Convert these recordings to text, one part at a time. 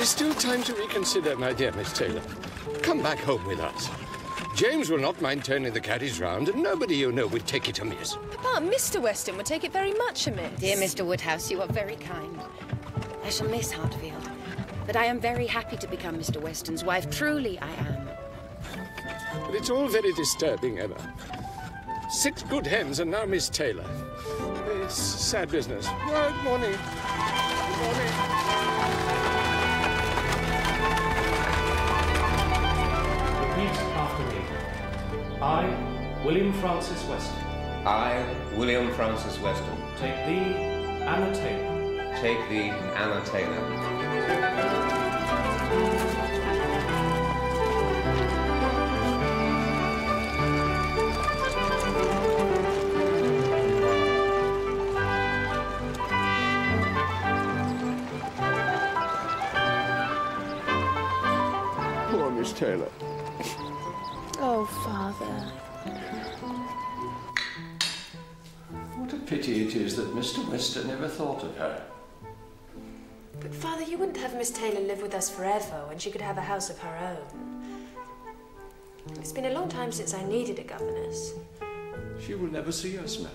is still time to reconsider, my dear Miss Taylor. Come back home with us. James will not mind turning the carriage round, and nobody you know would take it amiss. Papa, Mr. Weston would take it very much amiss. Dear Mr. Woodhouse, you are very kind. I shall miss Hartfield, but I am very happy to become Mr. Weston's wife. Truly, I am. But it's all very disturbing, Emma. 6 good hens and now Miss Taylor. It's sad business. Good morning. Good morning. Repeat after me. I, William Francis Weston. I, William Francis Weston. Take thee, Anna Taylor. Take thee, Anna Taylor. Poor Miss Taylor. Oh, Father. What a pity it is that Mr. Weston never thought of her. But, Father, you wouldn't have Miss Taylor live with us forever when she could have a house of her own. It's been a long time since I needed a governess. She will never see us now.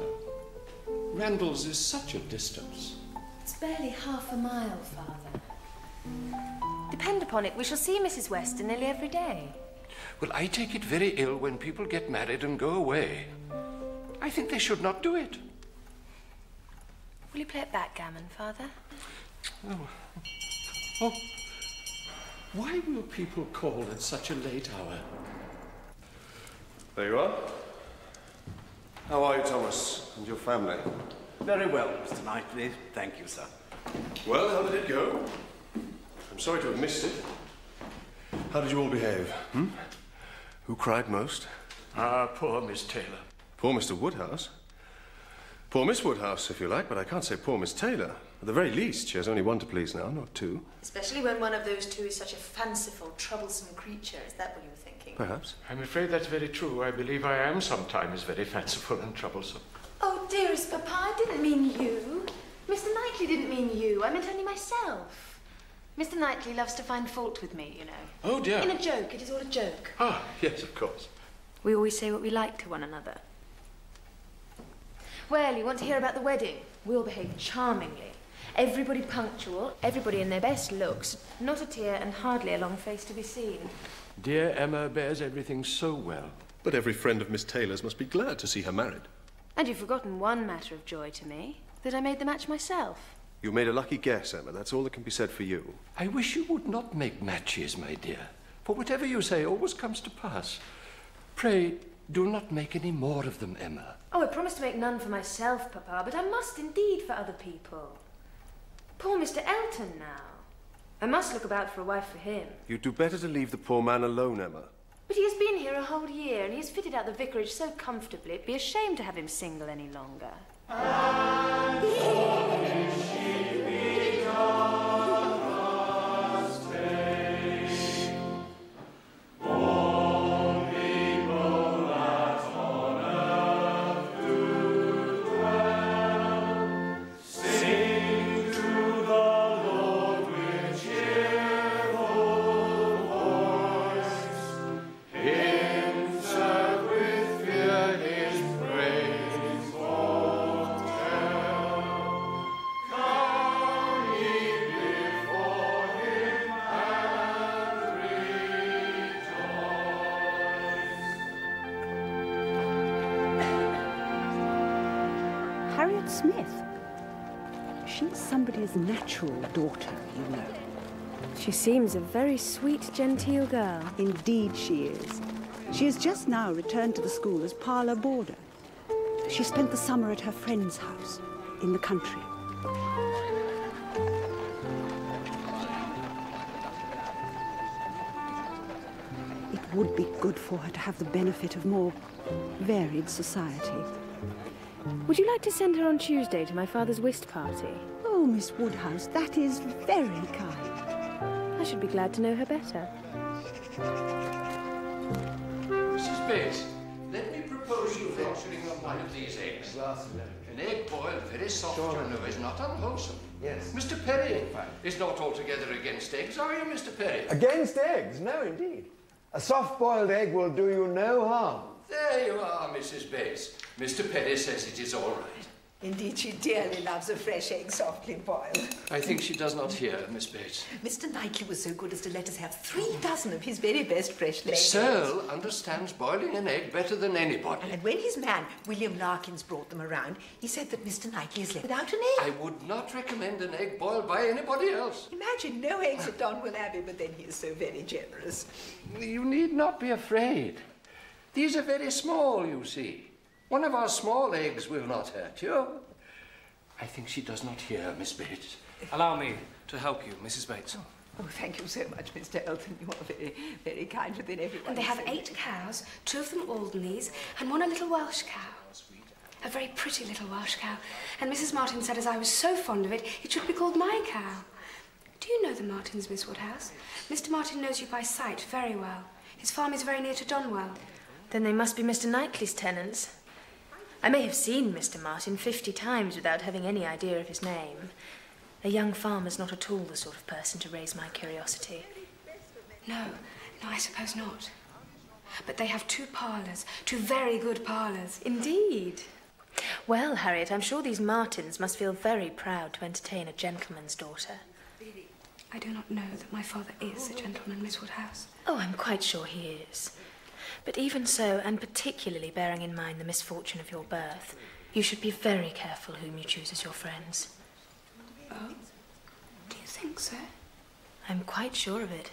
Randalls is such a distance. It's barely half a mile, Father. Depend upon it, we shall see Mrs. Weston nearly every day. Well, I take it very ill when people get married and go away. I think they should not do it. Will you play at backgammon, Father? Oh. Why will people call at such a late hour? There you are. How are you, Thomas, and your family? Very well, Mr. Knightley. Thank you, sir. Well, how did it go? I'm sorry to have missed it. How did you all behave? Who cried most? Ah, poor Miss Taylor. Poor Mr. Woodhouse. Poor Miss Woodhouse, if you like, but I can't say poor Miss Taylor. At the very least, she has only one to please now, not 2. Especially when one of those 2 is such a fanciful, troublesome creature. Is that what you were thinking? Perhaps. I'm afraid that's very true. I believe I am sometimes very fanciful and troublesome. Oh, dearest Papa, I didn't mean you. Mr. Knightley didn't mean you. I meant only myself. Mr. Knightley loves to find fault with me, you know. Oh, dear. In a joke. It is all a joke. Ah, yes, of course. We always say what we like to one another. Well, you want to hear about the wedding? We'll behave charmingly. Everybody punctual, everybody in their best looks, not a tear and hardly a long face to be seen. Dear Emma bears everything so well. But every friend of Miss Taylor's must be glad to see her married. And you've forgotten one matter of joy to me, that I made the match myself. You made a lucky guess, Emma. That's all that can be said for you. I wish you would not make matches, my dear, for whatever you say always comes to pass. Pray, do not make any more of them, Emma. Oh, I promised to make none for myself, Papa, but I must indeed for other people. Poor Mr. Elton now. I must look about for a wife for him. You'd do better to leave the poor man alone, Emma. But he has been here a whole year, and he has fitted out the vicarage so comfortably, it'd be a shame to have him single any longer. Harriet Smith. She's somebody's natural daughter, you know. She seems a very sweet, genteel girl. Indeed she is. She has just now returned to the school as parlour boarder. She spent the summer at her friend's house in the country. It would be good for her to have the benefit of more varied society. Would you like to send her on Tuesday to my father's whist party? Oh, Miss Woodhouse, that is very kind. I should be glad to know her better. Mrs. Bates, let me propose you venturing on one of these eggs. An egg boiled very soft, you know, is not unwholesome. Yes. Mr. Perry, in fact, is not altogether against eggs, are you, Mr. Perry? Against eggs? No, indeed. A soft-boiled egg will do you no harm. There you are, Mrs. Bates. Mr. Perry says it is all right. Indeed, she dearly loves a fresh egg softly boiled. I think she does not hear, Miss Bates. Mr. Knightley was so good as to let us have 3 dozen of his very best fresh laid eggs. Searle understands boiling an egg better than anybody. And when his man, William Larkins, brought them around, he said that Mr. Knightley is left without an egg. I would not recommend an egg boiled by anybody else. Imagine no eggs at Donwell Abbey, but then he is so very generous. You need not be afraid. These are very small, you see. One of our small eggs will not hurt you. I think she does not hear, Miss Bates. Allow me to help you, Mrs. Bates. Oh, thank you so much, Mr. Elton. You are very, very kind within everyone. And they have 8 cows, 2 of them Alderney's, and 1 a little Welsh cow. A very pretty little Welsh cow. And Mrs. Martin said as I was so fond of it, it should be called my cow. Do you know the Martins, Miss Woodhouse? Mr. Martin knows you by sight very well. His farm is very near to Donwell. Then they must be Mr. Knightley's tenants. I may have seen Mr. Martin 50 times without having any idea of his name. A young farmer's not at all the sort of person to raise my curiosity. No, I suppose not. But they have 2 parlours, 2 very good parlours. Indeed. Well, Harriet, I'm sure these Martins must feel very proud to entertain a gentleman's daughter. I do not know that my father is a gentleman, Miss Woodhouse. Oh, I'm quite sure he is. But even so, and particularly bearing in mind the misfortune of your birth, you should be very careful whom you choose as your friends. Oh? Do you think so? I'm quite sure of it.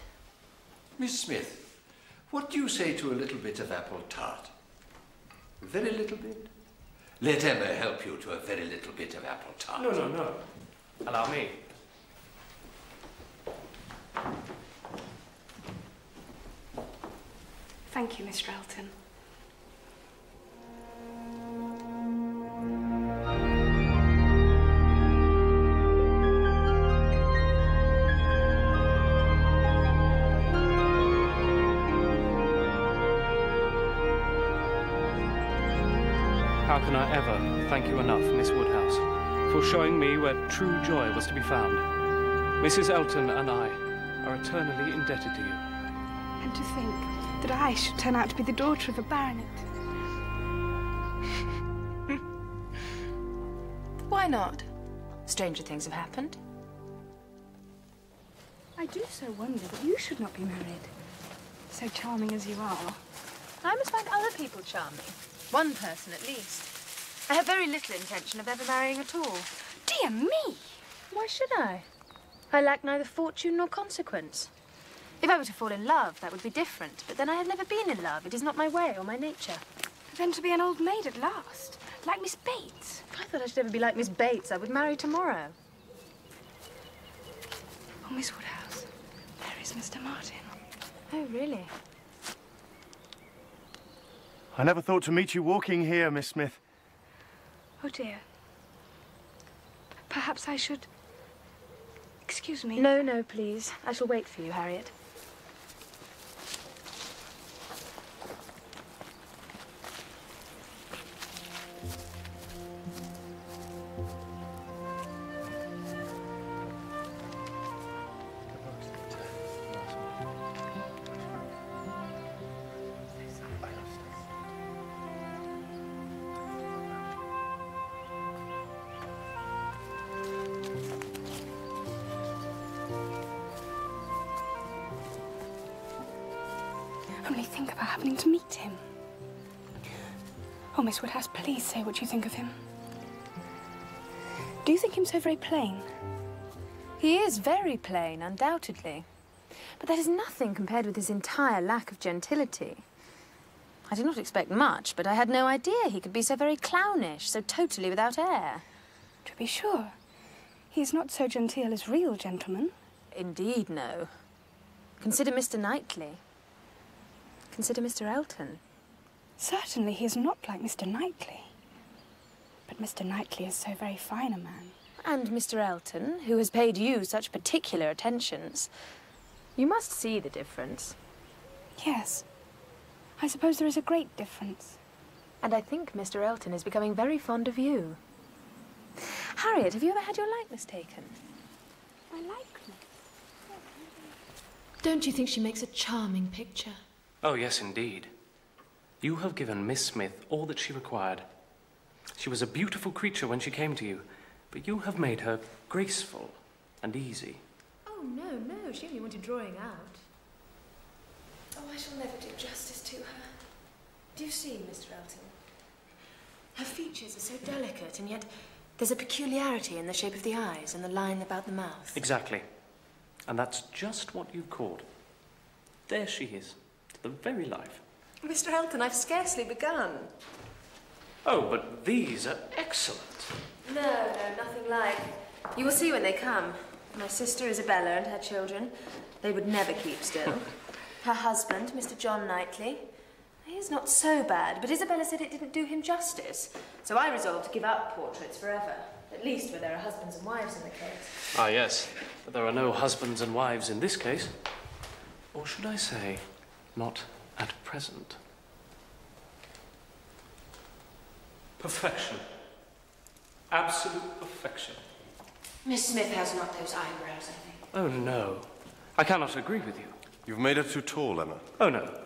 Miss Smith, what do you say to a little bit of apple tart? A very little bit? Let Emma help you to a very little bit of apple tart. No. Allow me. Thank you, Mr. Elton. How can I ever thank you enough, Miss Woodhouse, for showing me where true joy was to be found? Mrs. Elton and I are eternally indebted to you. And to think that I should turn out to be the daughter of a baronet. Why not? Stranger things have happened. I do so wonder that you should not be married. So charming as you are. I must find other people charming. One person at least. I have very little intention of ever marrying at all. Dear me! Why should I? I lack neither fortune nor consequence. If I were to fall in love, that would be different. But then I have never been in love. It is not my way or my nature. Then to be an old maid at last, like Miss Bates. If I thought I should ever be like Miss Bates, I would marry tomorrow. Oh, Miss Woodhouse, there is Mr. Martin. Oh, really? I never thought to meet you walking here, Miss Smith. Oh, dear. Perhaps I should... Excuse me. No, please. I shall wait for you, Harriet. Only think about happening to meet him. Oh, Miss Woodhouse, please say what you think of him. Do you think him so very plain? He is very plain, undoubtedly. But that is nothing compared with his entire lack of gentility. I did not expect much, but I had no idea he could be so very clownish, so totally without air. To be sure. He is not so genteel as real gentlemen. Indeed, no. Consider Mr. Knightley. Consider Mr. Elton. Certainly he is not like Mr. Knightley. But Mr. Knightley is so very fine a man. And Mr. Elton, who has paid you such particular attentions. You must see the difference. Yes. I suppose there is a great difference. And I think Mr. Elton is becoming very fond of you. Harriet, have you ever had your likeness taken? my likeness. Don't you think she makes a charming picture? Oh, yes, indeed. You have given Miss Smith all that she required. She was a beautiful creature when she came to you, but you have made her graceful and easy. Oh, no, no. She only wanted drawing out. Oh, I shall never do justice to her. Do you see, Mr. Elton? Her features are so delicate, and yet there's a peculiarity in the shape of the eyes and the line about the mouth. Exactly. And that's just what you caught. There she is, to the very life. Mr. Elton, I've scarcely begun. Oh, but these are excellent. No, nothing like. You will see when they come. My sister Isabella and her children, they would never keep still. Her husband, Mr. John Knightley, he is not so bad, but Isabella said it didn't do him justice. So I resolved to give up portraits forever, at least where there are husbands and wives in the case. Ah, yes, but there are no husbands and wives in this case. Or should I say, not at present. Perfection. Absolute perfection. Miss Smith has not those eyebrows, I think. Oh, no. I cannot agree with you. You've made her too tall, Emma. Oh, no.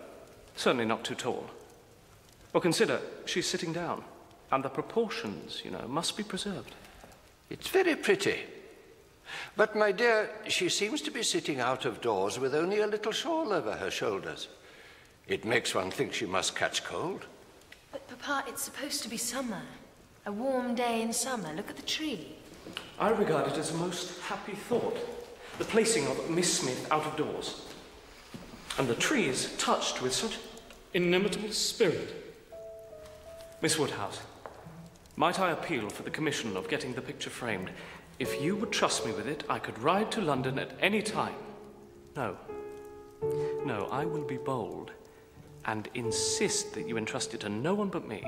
Certainly not too tall. Well, consider, she's sitting down, and the proportions, you know, must be preserved. It's very pretty. But, my dear, she seems to be sitting out of doors with only a little shawl over her shoulders. It makes one think she must catch cold. But, Papa, it's supposed to be summer. A warm day in summer. Look at the tree. I regard it as a most happy thought, the placing of Miss Smith out of doors. And the tree is touched with such inimitable spirit. Miss Woodhouse, might I appeal for the commission of getting the picture framed? If you would trust me with it, I could ride to London at any time. No, I will be bold and insist that you entrust it to no one but me.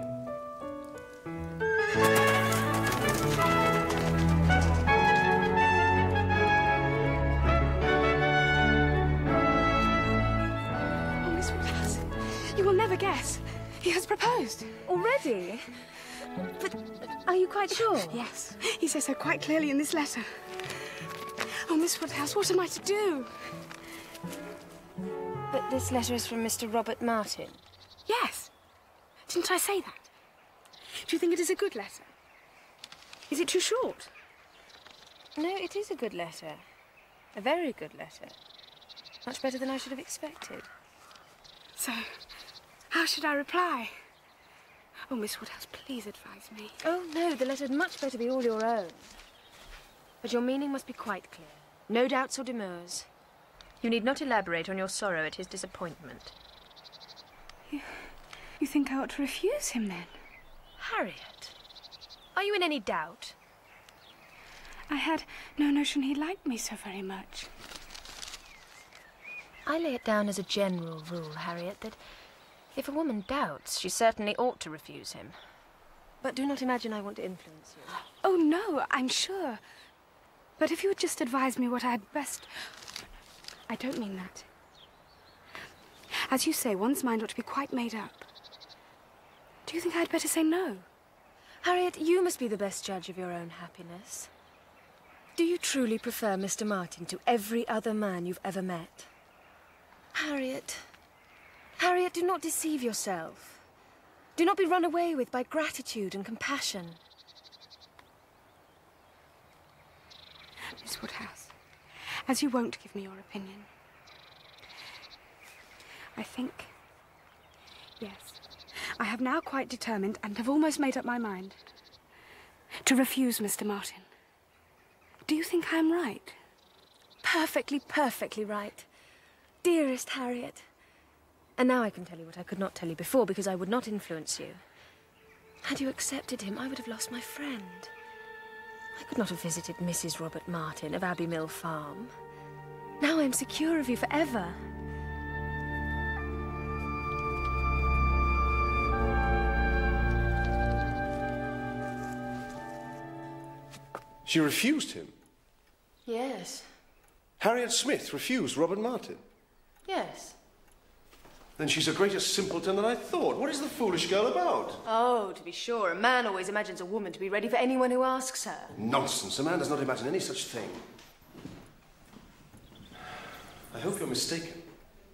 You will never guess. He has proposed. Already? But are you quite sure? Yes. He says so quite clearly in this letter. Oh, Miss Woodhouse, what am I to do? But this letter is from Mr. Robert Martin. Yes. Didn't I say that? Do you think it is a good letter? Is it too short? No, it is a good letter. A very good letter. Much better than I should have expected. So, how should I reply? Oh, Miss Woodhouse, please advise me. Oh, no, the letter had much better be all your own. But your meaning must be quite clear. No doubts or demurs. You need not elaborate on your sorrow at his disappointment. You think I ought to refuse him, then? Harriet, are you in any doubt? I had no notion he liked me so very much. I lay it down as a general rule, Harriet, that if a woman doubts, she certainly ought to refuse him. But do not imagine I want to influence you. Oh, no, I'm sure. But if you would just advise me what I'd best... I don't mean that. As you say, one's mind ought to be quite made up. Do you think I'd better say no? Harriet, you must be the best judge of your own happiness. Do you truly prefer Mr. Martin to every other man you've ever met? Harriet, do not deceive yourself. Do not be run away with by gratitude and compassion. Miss Woodhouse, as you won't give me your opinion, I think, yes, I have now quite determined and have almost made up my mind to refuse Mr. Martin. Do you think I am right? Perfectly, perfectly right. Dearest Harriet. And now I can tell you what I could not tell you before, because I would not influence you. Had you accepted him, I would have lost my friend. I could not have visited Mrs. Robert Martin of Abbey Mill Farm. Now I am secure of you forever. She refused him? Yes. Harriet Smith refused Robert Martin? Yes. Then she's a greater simpleton than I thought. What is the foolish girl about? Oh, to be sure. A man always imagines a woman to be ready for anyone who asks her. Nonsense. A man does not imagine any such thing. I hope you're mistaken.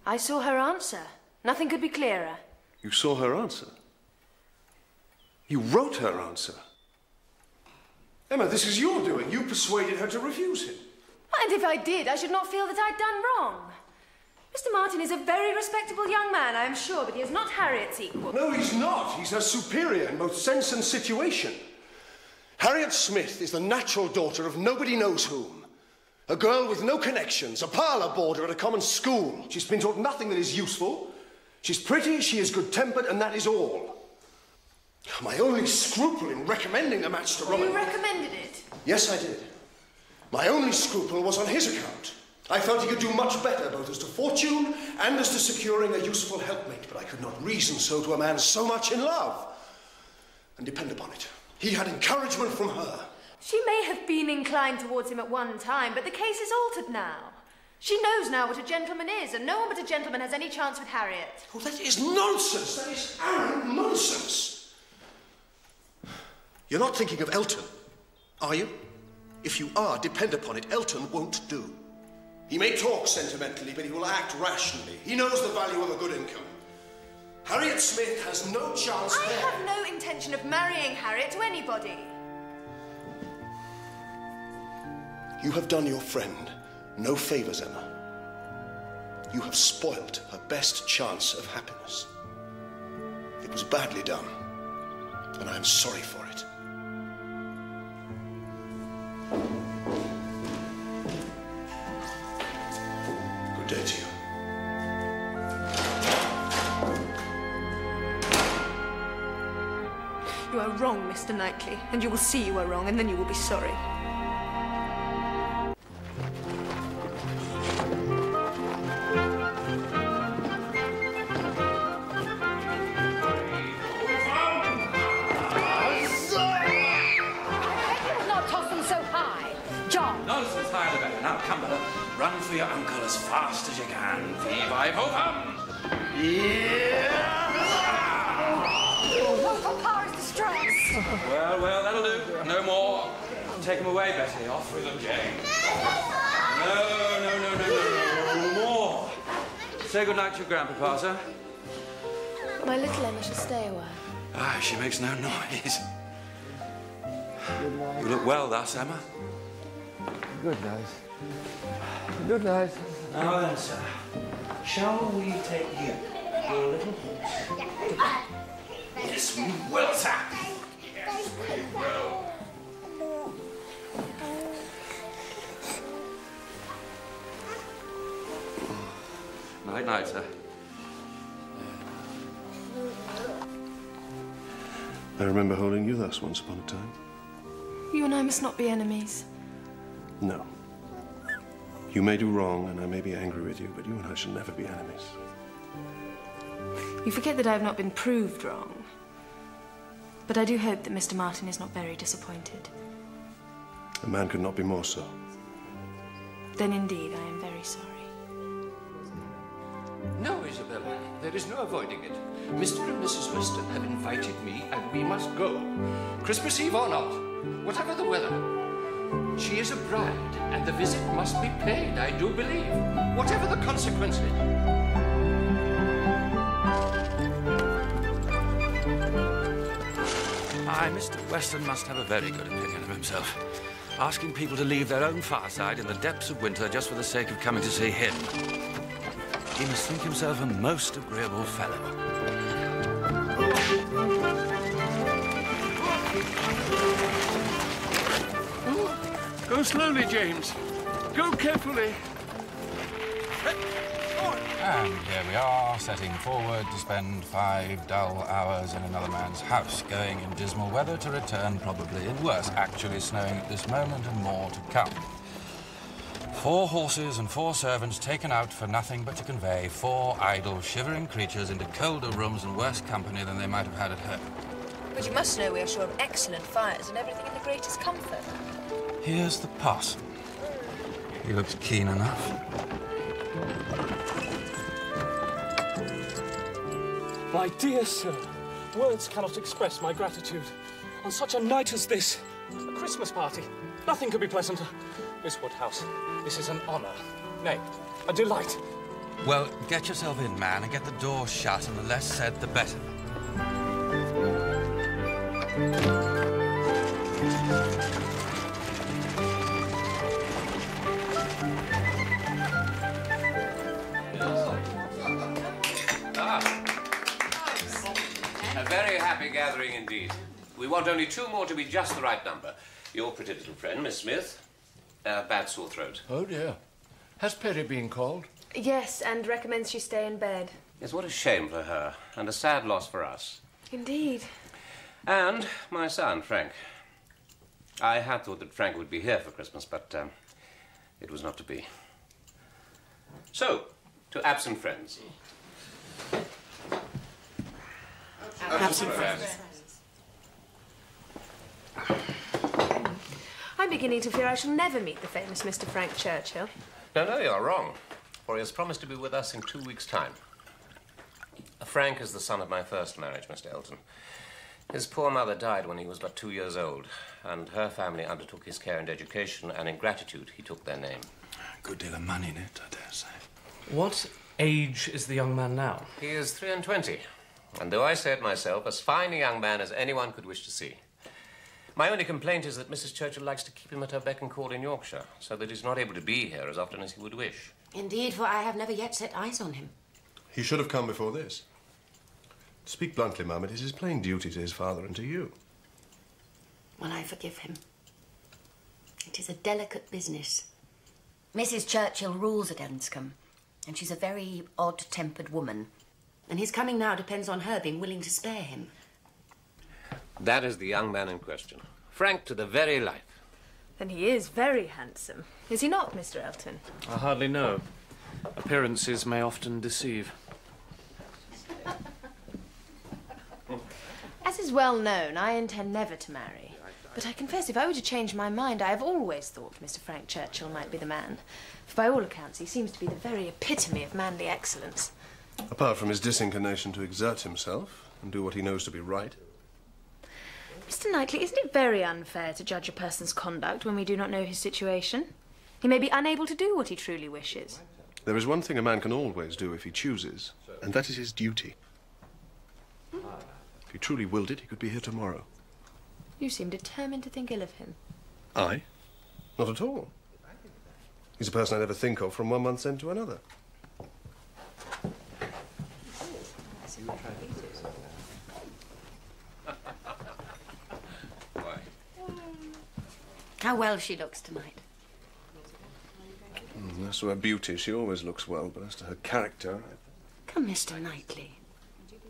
I saw her answer. Nothing could be clearer. You saw her answer? You wrote her answer? Emma, this is your doing. You persuaded her to refuse him. And if I did, I should not feel that I'd done wrong. Mr. Martin is a very respectable young man, I am sure, but he is not Harriet's equal. No, he's not. He's her superior in both sense and situation. Harriet Smith is the natural daughter of nobody knows whom. A girl with no connections, a parlour boarder at a common school. She's been taught nothing that is useful. She's pretty, she is good-tempered, and that is all. My only scruple in recommending the match to Robert... You recommended it? Yes, I did. My only scruple was on his account. I felt he could do much better, both as to fortune and as to securing a useful helpmate, but I could not reason so to a man so much in love. And depend upon it, he had encouragement from her. She may have been inclined towards him at one time, but the case is altered now. She knows now what a gentleman is, and no one but a gentleman has any chance with Harriet. Oh, that is nonsense. That is arrant nonsense. You're not thinking of Elton, are you? If you are, depend upon it, Elton won't do. He may talk sentimentally, but he will act rationally. He knows the value of a good income. Harriet Smith has no chance there. I have no intention of marrying Harriet to anybody. You have done your friend no favours, Emma. You have spoilt her best chance of happiness. It was badly done, and I am sorry for it. Good day to you. You are wrong, Mr. Knightley, and you will see you are wrong, and then you will be sorry. Now, come, brother. Run for your uncle as fast as you can. Fee-fi-fo-fum! Yeah! Oh, Papa is distressed. Well, well, that'll do. No more. Take him away, Betty. Off with them, Jane. No more. Say good night to your grandpapa, sir. My little Emma shall stay a while. Ah, she makes no noise. You look well thus, Emma. Good night. Good night. Now then, sir, shall we take you, your little horse? Yes, we will, sir. Yes, we will. Night, night, sir. I remember holding you thus once upon a time. You and I must not be enemies. No. You may do wrong, and I may be angry with you, but you and I shall never be enemies. You forget that I have not been proved wrong. But I do hope that Mr. Martin is not very disappointed. A man could not be more so. Then indeed I am very sorry. No, Isabella, there is no avoiding it. Mr. and Mrs. Weston have invited me, and we must go. Christmas Eve or not, whatever the weather. She is a bride, and the visit must be paid, I do believe, whatever the consequences. Aye, Mr. Weston must have a very good opinion of himself. Asking people to leave their own fireside in the depths of winter just for the sake of coming to see him. He must think himself a most agreeable fellow. Go slowly, James. Go carefully. And here we are, setting forward to spend 5 dull hours in another man's house, going in dismal weather to return probably in worse, actually snowing at this moment and more to come. 4 horses and 4 servants taken out for nothing but to convey 4 idle, shivering creatures into colder rooms and worse company than they might have had at home. But you must know we are sure of excellent fires and everything in the greatest comfort. Here's the parson. He looks keen enough. My dear sir, words cannot express my gratitude. On such a night as this, a Christmas party, nothing could be pleasanter. Miss Woodhouse, this is an honour. Nay, A delight. Well, get yourself in, man, and get the door shut, and the less said, the better. A very happy gathering indeed. We want only 2 more to be just the right number. Your pretty little friend, Miss Smith. Bad sore throat. Oh, dear. Has Perry been called? Yes, and recommends she stay in bed. Yes, what a shame for her, and a sad loss for us. Indeed. And my son, Frank. I had thought that Frank would be here for Christmas, but it was not to be. So, to absent friends. Absent friends. I'm beginning to fear I shall never meet the famous Mr. Frank Churchill. No, you're wrong. For he has promised to be with us in 2 weeks' time. Frank is the son of my first marriage, Mr. Elton. His poor mother died when he was but 2 years old, and her family undertook his care and education, and in gratitude he took their name. A good deal of money in it, I dare say. What age is the young man now? He is 23, and though I say it myself, as fine a young man as anyone could wish to see. My only complaint is that Mrs. Churchill likes to keep him at her beck and call in Yorkshire, so that he's not able to be here as often as he would wish. Indeed, for I have never yet set eyes on him. He should have come before this. To speak bluntly, Mum, it is his plain duty to his father and to you. Well, I forgive him. It is a delicate business. Mrs. Churchill rules at Enscombe, and she's a very odd-tempered woman. And his coming now depends on her being willing to spare him. That is the young man in question. Frank to the very life. Then he is very handsome. Is he not, Mr. Elton? I hardly know. Appearances may often deceive. As is well known, I intend never to marry. But I confess, if I were to change my mind, I have always thought Mr. Frank Churchill might be the man. For by all accounts, he seems to be the very epitome of manly excellence. Apart from his disinclination to exert himself and do what he knows to be right. Mr. Knightley, isn't it very unfair to judge a person's conduct when we do not know his situation? He may be unable to do what he truly wishes. There is one thing a man can always do if he chooses, and that is his duty. If he truly willed it, he could be here tomorrow. You seem determined to think ill of him. I? Not at all. He's a person I never think of from 1 month's end to another. How well she looks tonight. As to her beauty, she always looks well, but as to her character... Come, Mr. Knightley.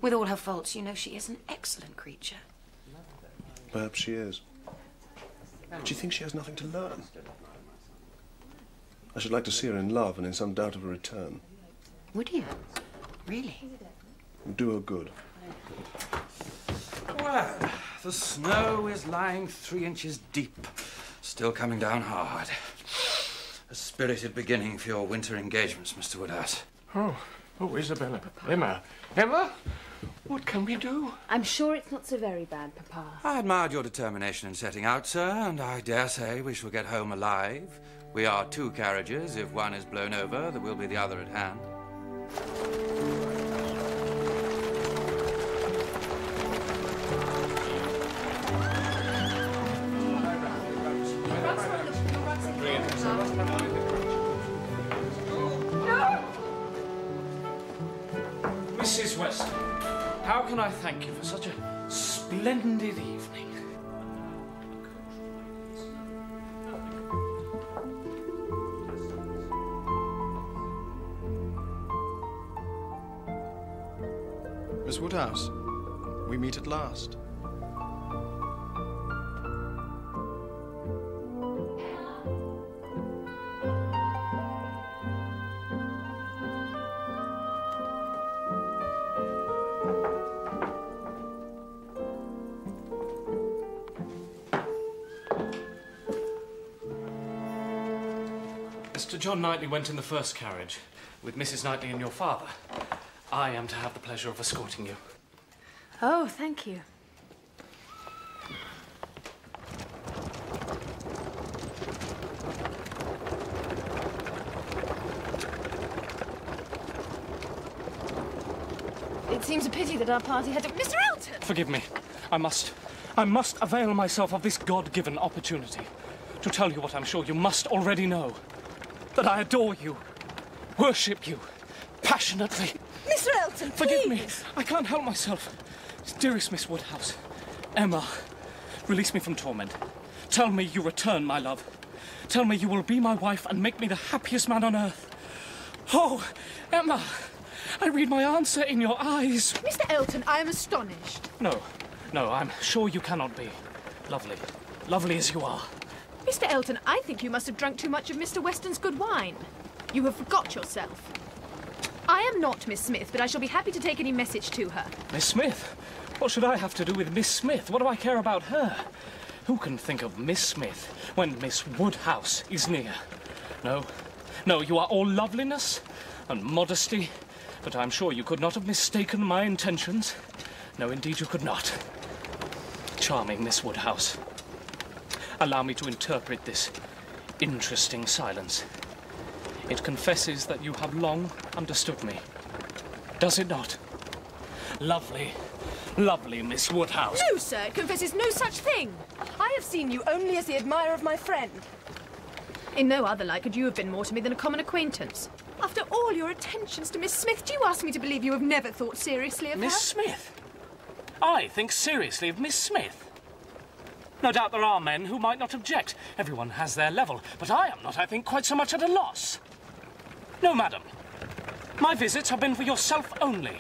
With all her faults, you know she is an excellent creature. Perhaps she is. But she thinks she has nothing to learn. I should like to see her in love and in some doubt of a return. Would you? Really? It would do her good. Well, the snow is lying 3 inches deep. Still coming down hard. A spirited beginning for your winter engagements, Mr. Woodhouse. Oh, Isabella. Emma, what can we do? I'm sure it's not so very bad, Papa. I admired your determination in setting out, sir, and I dare say we shall get home alive. We are 2 carriages. If one is blown over, there will be the other at hand. Mrs. Weston, how can I thank you for such a splendid evening? Miss Woodhouse, we meet at last. Mr. John Knightley went in the first carriage with Mrs. Knightley and your father. I am to have the pleasure of escorting you. Oh, thank you. It seems a pity that our party had to... Mr. Elton! Forgive me. I must avail myself of this God-given opportunity to tell you what I'm sure you must already know. That I adore you, worship you, passionately. Mr. Elton, Forgive me. I can't help myself. Dearest Miss Woodhouse, Emma, release me from torment. Tell me you return my love. Tell me you will be my wife and make me the happiest man on earth. Oh, Emma, I read my answer in your eyes. Mr. Elton, I am astonished. No, I'm sure you cannot be. Lovely, lovely as you are. Mr. Elton, I think you must have drunk too much of Mr. Weston's good wine. You have forgot yourself. I am not Miss Smith, but I shall be happy to take any message to her. Miss Smith? What should I have to do with Miss Smith? What do I care about her? Who can think of Miss Smith when Miss Woodhouse is near? No, you are all loveliness and modesty, but I'm sure you could not have mistaken my intentions. No, indeed you could not. Charming Miss Woodhouse, allow me to interpret this interesting silence. It confesses that you have long understood me. Does it not? Lovely, lovely Miss Woodhouse. No, sir, it confesses no such thing. I have seen you only as the admirer of my friend. In no other light could you have been more to me than a common acquaintance. After all your attentions to Miss Smith, do you ask me to believe you have never thought seriously of her? Miss Smith? I think seriously of Miss Smith. No doubt there are men who might not object. Everyone has their level, but I am not, I think, quite so much at a loss. No, madam. My visits have been for yourself only.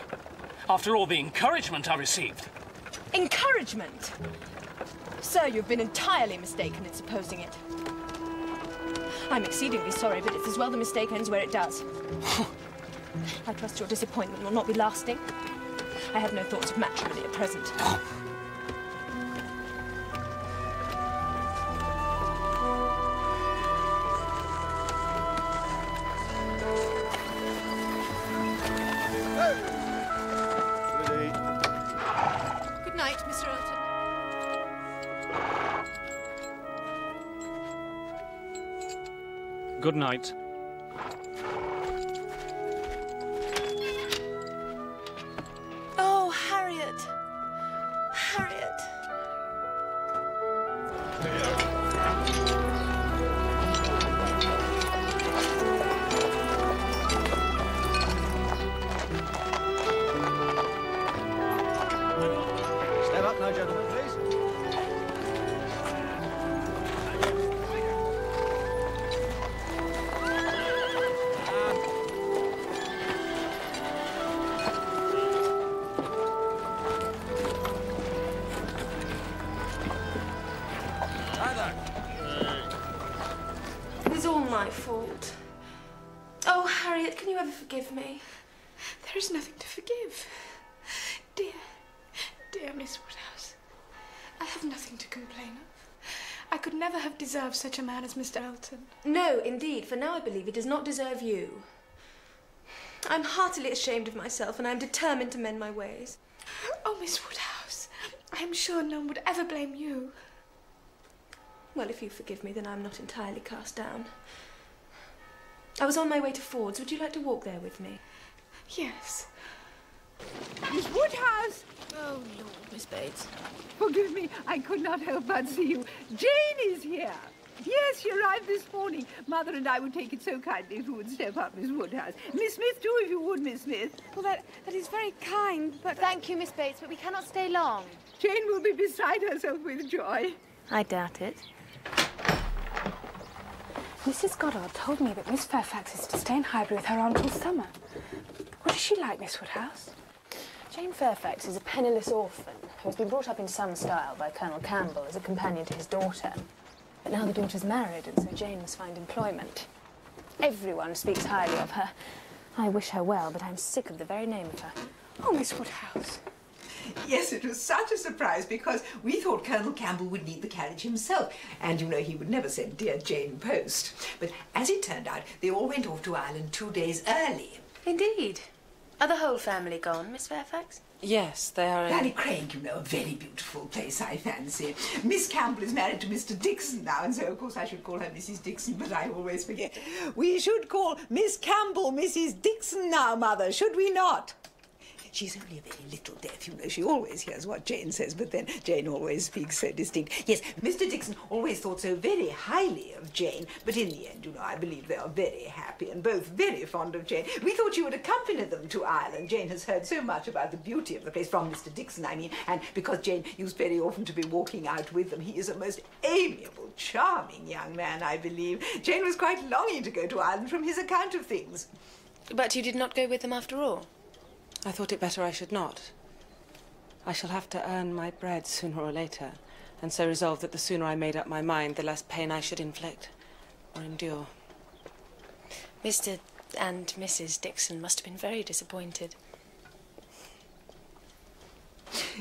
After all the encouragement I received. Encouragement? Sir, you've been entirely mistaken in supposing it. I'm exceedingly sorry, but it's as well the mistake ends where it does. I trust your disappointment will not be lasting. I have no thoughts of matrimony at present. Good night, Mr. Elton. Good night. Oh, Harriet. Harriet. Step up now, gentlemen, please. It was all my fault. Oh, Harriet, can you ever forgive me? There is nothing to forgive. Dear Miss Woodhouse, I have nothing to complain of. I could never have deserved such a man as Mr. Elton. No, indeed, for now I believe he does not deserve you. I'm heartily ashamed of myself, and I'm determined to mend my ways. Oh, Miss Woodhouse, I am sure no one would ever blame you. Well, if you forgive me, then I'm not entirely cast down. I was on my way to Ford's. Would you like to walk there with me? Yes. Miss Woodhouse! Oh, Lord, Miss Bates. Forgive me, I could not help but see you. Jane is here. Yes, she arrived this morning. Mother and I would take it so kindly if you would step up, Miss Woodhouse. Miss Smith, too, if you would, Miss Smith. Well, that is very kind, but... Thank you, Miss Bates, but we cannot stay long. Jane will be beside herself with joy. I doubt it. Mrs. Goddard told me that Miss Fairfax is to stay in Highbury with her aunt all summer. What is she like, Miss Woodhouse? Jane Fairfax is a penniless orphan who has been brought up in some style by Colonel Campbell as a companion to his daughter. But now the daughter's married, and so Jane must find employment. Everyone speaks highly of her. I wish her well, but I'm sick of the very name of her. Oh, Miss Woodhouse. Yes, it was such a surprise because we thought Colonel Campbell would need the carriage himself. And you know he would never send dear Jane post. But as it turned out, they all went off to Ireland 2 days early. Indeed. Are the whole family gone, Miss Fairfax? Yes, they are in... Ballycraig, you know, a very beautiful place, I fancy. Miss Campbell is married to Mr. Dixon now, and so, of course, I should call her Mrs. Dixon, but I always forget. We should call Miss Campbell Mrs. Dixon now, Mother, should we not? She's only a very little deaf, you know. She always hears what Jane says, but then Jane always speaks so distinct. Yes, Mr. Dixon always thought so very highly of Jane, but in the end, you know, I believe they are very happy and both very fond of Jane. We thought you would accompany them to Ireland. Jane has heard so much about the beauty of the place, from Mr. Dixon, I mean, and because Jane used very often to be walking out with them, he is a most amiable, charming young man, I believe. Jane was quite longing to go to Ireland from his account of things. But you did not go with them after all? I thought it better I should not. I shall have to earn my bread sooner or later, and so resolved that the sooner I made up my mind, the less pain I should inflict or endure. Mr. and Mrs. Dixon must have been very disappointed.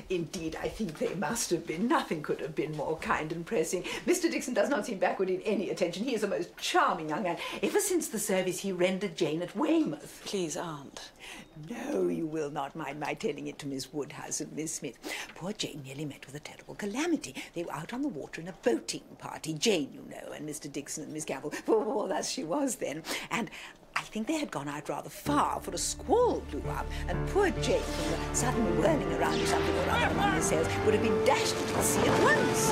Indeed, I think they must have been. Nothing could have been more kind and pressing. Mr. Dixon does not seem backward in any attention. He is a most charming young man. Ever since the service he rendered Jane at Weymouth. Please, Aunt. No, you will not mind my telling it to Miss Woodhouse and Miss Smith. Poor Jane nearly met with a terrible calamity. They were out on the water in a boating party. Jane, you know, and Mr. Dixon and Miss Campbell. For thus she was then. And I think they had gone out rather far, for a squall blew up, and poor Jane, from the sudden whirling around of something or other among the sails, would have been dashed into the sea at once.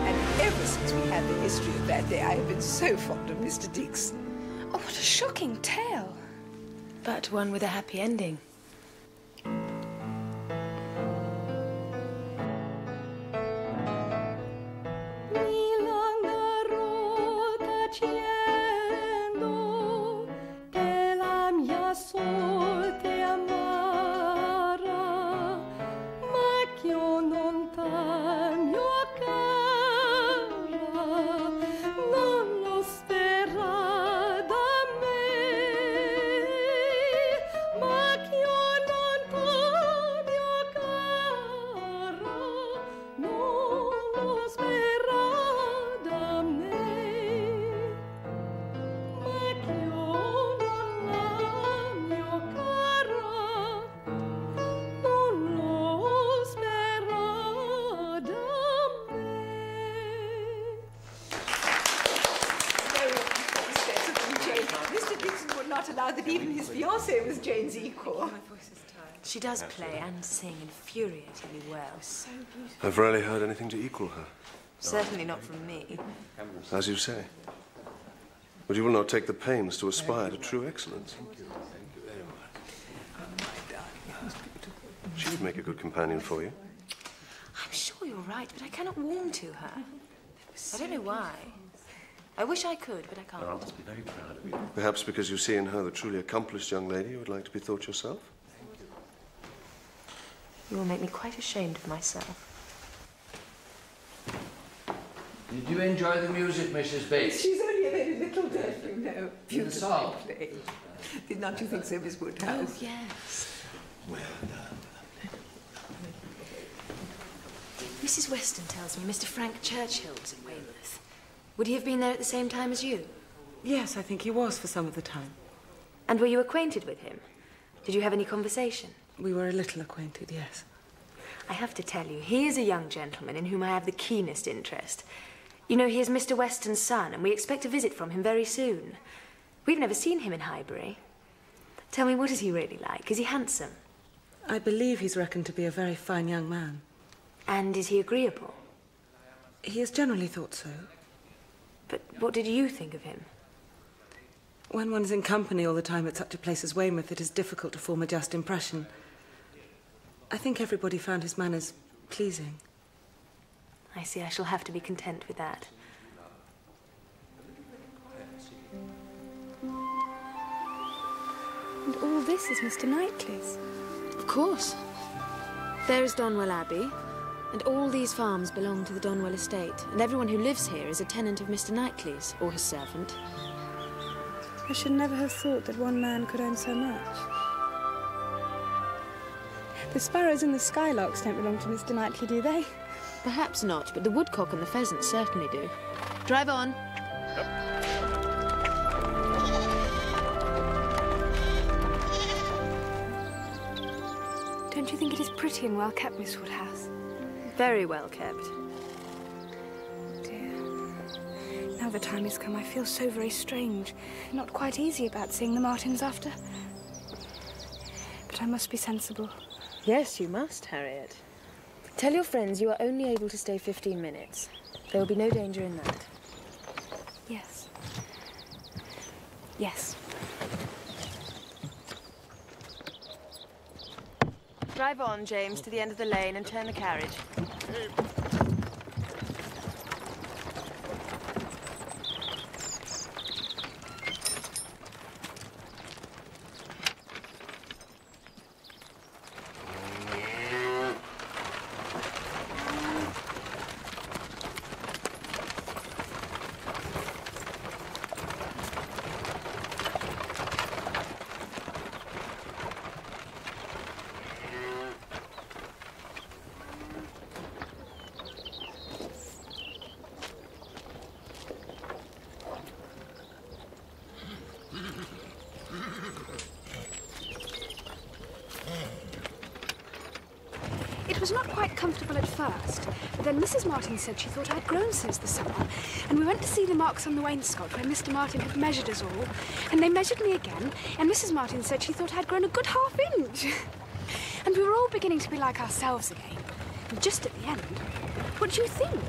And ever since we had the history of that day, I have been so fond of Mr. Dixon. Oh, what a shocking tale. But one with a happy ending. That even his fiancée was Jane's equal. She does play and sing infuriatingly well. So beautiful. I've rarely heard anything to equal her. Certainly not from me. As you say. But you will not take the pains to aspire to true excellence. She would make a good companion for you. I'm sure you're right, but I cannot warm to her. I don't know why. I wish I could, but I can't. I must be very proud of you. Perhaps because you see in her the truly accomplished young lady you would like to be thought yourself? You will make me quite ashamed of myself. Did you enjoy the music, Mrs. Bates? She's only a very little deaf, you know. Beautifully song? played. Did not you think so, Miss Woodhouse? Oh, yes. Well done. Mrs. Weston tells me Mr. Frank Churchill was at Weymouth. Would he have been there at the same time as you? Yes, I think he was for some of the time. And were you acquainted with him? Did you have any conversation? We were a little acquainted, yes. I have to tell you, he is a young gentleman in whom I have the keenest interest. You know, he is Mr. Weston's son, and we expect a visit from him very soon. We've never seen him in Highbury. Tell me, what is he really like? Is he handsome? I believe he's reckoned to be a very fine young man. And is he agreeable? He is generally thought so. But what did you think of him? When one is in company all the time at such a place as Weymouth, it is difficult to form a just impression. I think everybody found his manners pleasing. I see. I shall have to be content with that. And all this is Mr. Knightley's? Of course. There is Donwell Abbey, and all these farms belong to the Donwell estate, and everyone who lives here is a tenant of Mr. Knightley's, or his servant. I should never have thought that one man could own so much. The sparrows and the skylarks don't belong to Mr. Knightley, do they? Perhaps not, but the woodcock and the pheasant certainly do. Drive on. Don't you think it is pretty and well kept, Miss Woodhouse? Very well kept. Dear. Now the time has come, I feel so very strange. Not quite easy about seeing the Martins after. But I must be sensible. Yes, you must, Harriet. Tell your friends you are only able to stay 15 minutes. There will be no danger in that. Yes. Yes. Drive on, James, to the end of the lane and turn the carriage. It was not quite comfortable at first, but then Mrs. Martin said she thought I'd grown since the summer, and we went to see the marks on the wainscot where Mr. Martin had measured us all, and they measured me again, and Mrs. Martin said she thought I'd grown a good ½ inch. And we were all beginning to be like ourselves again. And just at the end, what do you think?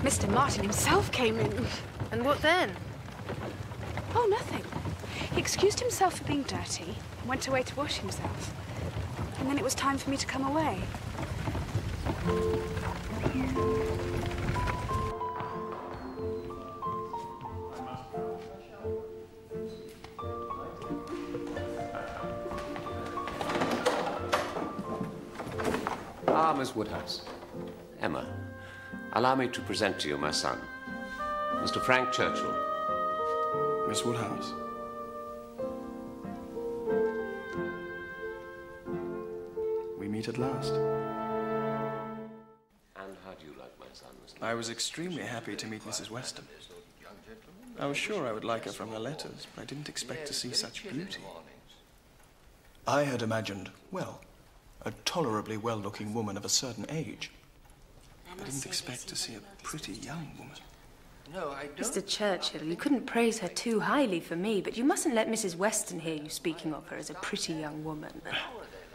Mr. Martin himself came in. And what then? Oh, nothing. He excused himself for being dirty and went away to wash himself. And then it was time for me to come away. Ah, Miss Woodhouse. Emma, allow me to present to you my son, Mr. Frank Churchill. Miss Woodhouse. We meet at last. And how do you like my son, Mr. I was extremely happy to meet Mrs. Weston. I was sure I would like her from her letters, but I didn't expect to see such beauty. I had imagined, well, a tolerably well-looking woman of a certain age. I didn't expect to see a pretty young woman. No, I don't. Mr. Churchill, you couldn't praise her too highly for me, but you mustn't let Mrs. Weston hear you speaking of her as a pretty young woman.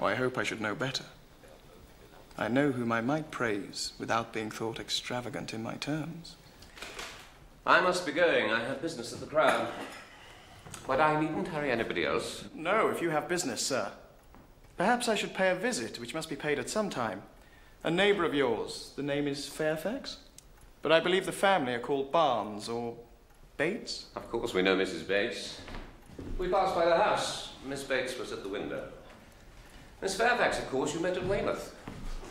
Oh, I hope I should know better. I know whom I might praise without being thought extravagant in my terms. I must be going. I have business at the Crown. But I needn't hurry anybody else. No, if you have business, sir. Perhaps I should pay a visit, which must be paid at some time. A neighbour of yours, the name is Fairfax? But I believe the family are called Barnes or Bates? Of course, we know Mrs. Bates. We passed by the house. Miss Bates was at the window. Miss Fairfax, of course, you met at Weymouth.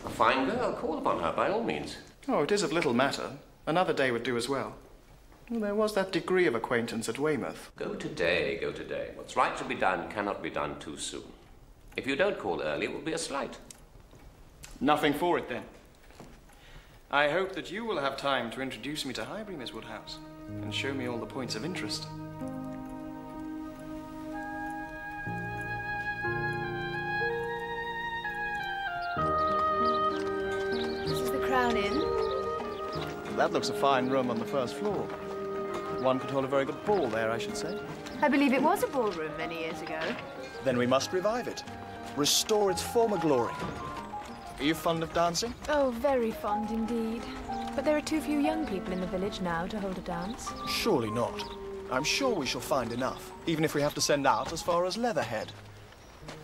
A fine girl. Call upon her, by all means. Oh, it is of little matter. Another day would do as well. Well, there was that degree of acquaintance at Weymouth. Go today, go today. What's right to be done cannot be done too soon. If you don't call early, it will be a slight. Nothing for it, then. I hope that you will have time to introduce me to Highbury, Miss Woodhouse, and show me all the points of interest. This is the Crown Inn. That looks a fine room on the first floor. One could hold a very good ball there, I should say. I believe it was a ballroom many years ago. Then we must revive it. Restore its former glory. Are you fond of dancing? Oh, very fond indeed. But there are too few young people in the village now to hold a dance. Surely not. I'm sure we shall find enough, even if we have to send out as far as Leatherhead.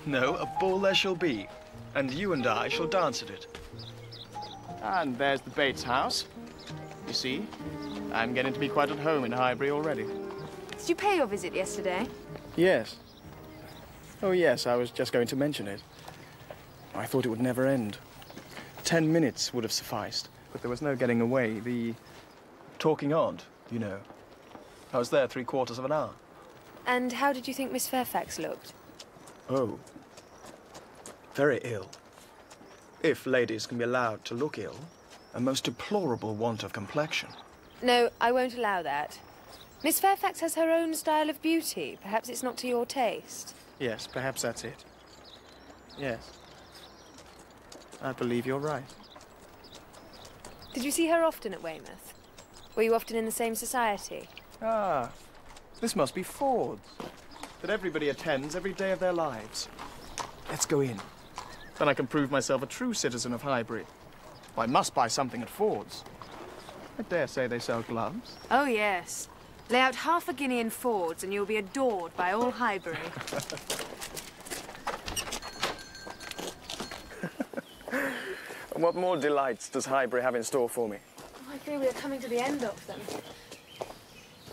No, a ball there shall be, and you and I shall dance at it. And there's the Bates house. You see, I'm getting to be quite at home in Highbury already. Did you pay your visit yesterday? Yes. Oh, yes, I was just going to mention it. I thought it would never end. 10 minutes would have sufficed, but there was no getting away. The talking aunt, you know. I was there 3/4 of an hour. And how did you think Miss Fairfax looked? Oh. Very ill. If ladies can be allowed to look ill. A most deplorable want of complexion. No, I won't allow that. Miss Fairfax has her own style of beauty. Perhaps it's not to your taste. Yes, perhaps that's it. Yes. I believe you're right. Did you see her often at Weymouth? Were you often in the same society? Ah, this must be Ford's, that everybody attends every day of their lives. Let's go in. Then I can prove myself a true citizen of Highbury. I must buy something at Ford's. I dare say they sell gloves. Oh, yes. Lay out half a guinea in Ford's and you'll be adored by all Highbury. And what more delights does Highbury have in store for me? Oh, I fear we are coming to the end of them.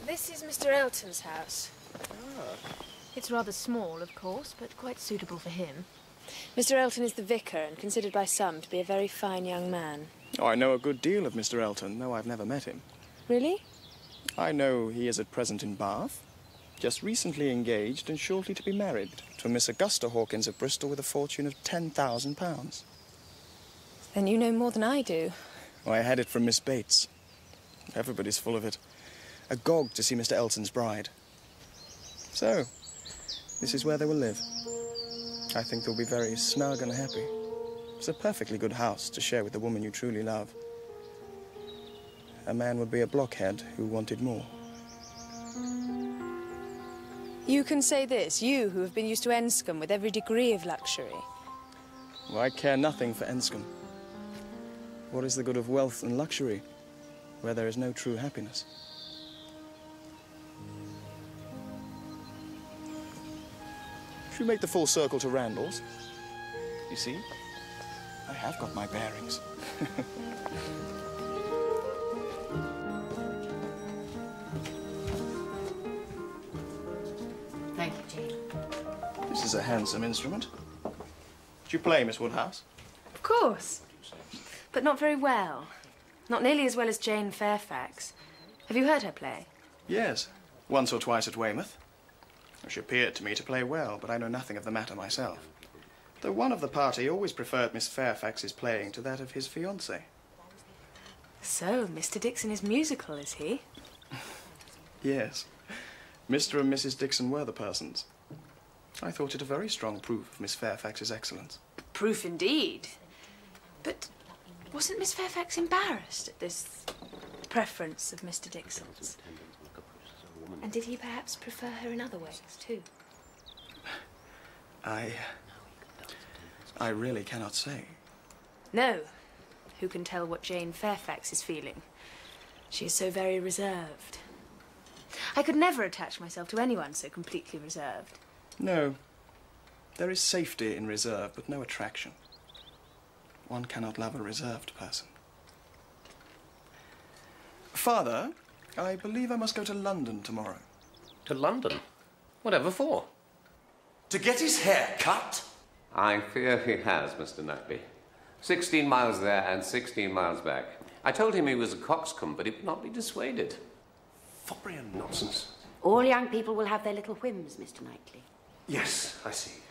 This is Mr. Elton's house. It's rather small, of course, but quite suitable for him. Mr. Elton is the vicar and considered by some to be a very fine young man. Oh, I know a good deal of Mr. Elton, though I've never met him. Really? I know he is at present in Bath, just recently engaged and shortly to be married to Miss Augusta Hawkins of Bristol with a fortune of £10,000. Then you know more than I do. Oh, I had it from Miss Bates. Everybody's full of it. Agog to see Mr. Elton's bride. So, this is where they will live. I think they'll be very snug and happy. It's a perfectly good house to share with the woman you truly love. A man would be a blockhead who wanted more. You can say this, you who have been used to Enscombe with every degree of luxury. Well, I care nothing for Enscombe. What is the good of wealth and luxury where there is no true happiness? Should we make the full circle to Randall's? You see, I have got my bearings. Thank you, Jane. This is a handsome instrument. Do you play, Miss Woodhouse? Of course. But not very well. Not nearly as well as Jane Fairfax. Have you heard her play? Yes, once or twice at Weymouth. She appeared to me to play well, but I know nothing of the matter myself. Though one of the party always preferred Miss Fairfax's playing to that of his fiancée. So, Mr. Dixon is musical, is he? Yes. Mr. and Mrs. Dixon were the persons. I thought it a very strong proof of Miss Fairfax's excellence. Proof indeed. But wasn't Miss Fairfax embarrassed at this preference of Mr. Dixon's? And did he perhaps prefer her in other ways, too? I really cannot say. No. Who can tell what Jane Fairfax is feeling? She is so very reserved. I could never attach myself to anyone so completely reserved. No. There is safety in reserve, but no attraction. One cannot love a reserved person. Father, I believe I must go to London tomorrow. To London? Whatever for? To get his hair cut? I fear he has, Mr. Knightley. 16 miles there and 16 miles back. I told him he was a coxcomb, but he would not be dissuaded. Foppery and nonsense. All young people will have their little whims, Mr. Knightley. Yes, I see.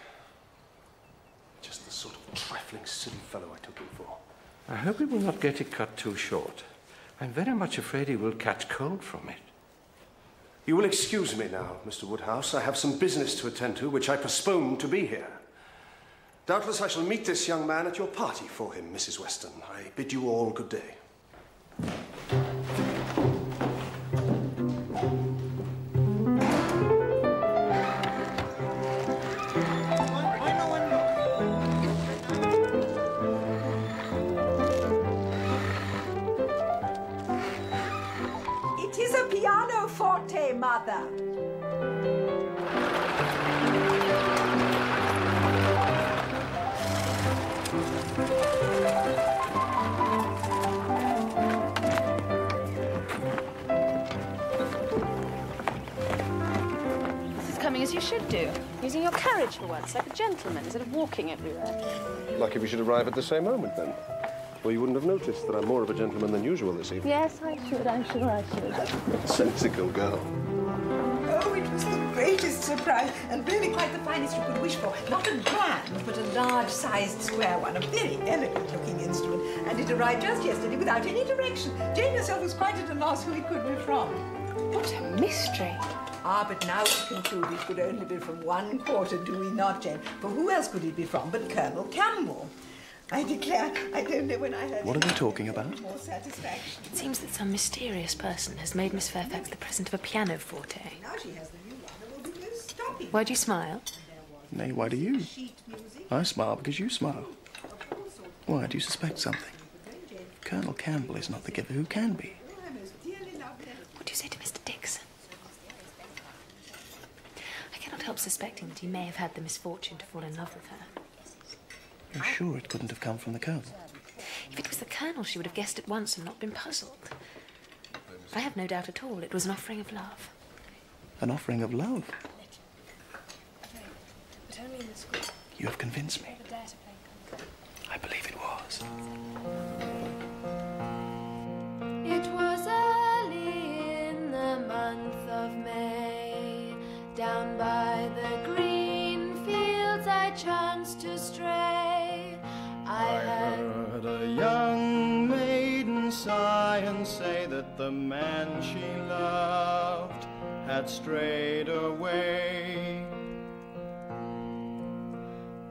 Just the sort of trifling, silly fellow I took him for. I hope he will not get it cut too short. I'm very much afraid he will catch cold from it. You will excuse me now, Mr. Woodhouse. I have some business to attend to, which I postponed to be here. Doubtless I shall meet this young man at your party for him, Mrs. Weston. I bid you all good day. It is a pianoforte, Mother. As you should do, using your carriage for once, like a gentleman, instead of walking everywhere. Lucky we should arrive at the same moment, then. Or you wouldn't have noticed that I'm more of a gentleman than usual this evening. Yes, I'm sure I should. Sensical girl. Oh, it was the greatest surprise, and really quite the finest you could wish for. Not a grand, but a large-sized square one, a very elegant-looking instrument, and it arrived just yesterday without any direction. Jane herself was quite at a loss who it could be from. What a mystery. Ah, but now we conclude it could only be from one quarter, do we not, Jane? For who else could it be from but Colonel Campbell? I declare, I don't know when I heard What are they talking about? more satisfaction. It seems that some mysterious person has made Miss Fairfax the present of a pianoforte. Now she has the new one. There will be no stopping. Why do you smile? Nay, why do you? I smile because you smile. Why, do you suspect something? Colonel Campbell is not the giver. Who can be? What do you say to Mr. Dixon? I cannot help suspecting that he may have had the misfortune to fall in love with her. You're sure it couldn't have come from the Colonel? If it was the Colonel, she would have guessed at once and not been puzzled. I have no doubt at all it was an offering of love. An offering of love? But only in the school. You have convinced me. I believe it was. It was early in the month of May. Down by the green fields I chanced to stray. I heard a young maiden sigh and say that the man she loved had strayed away.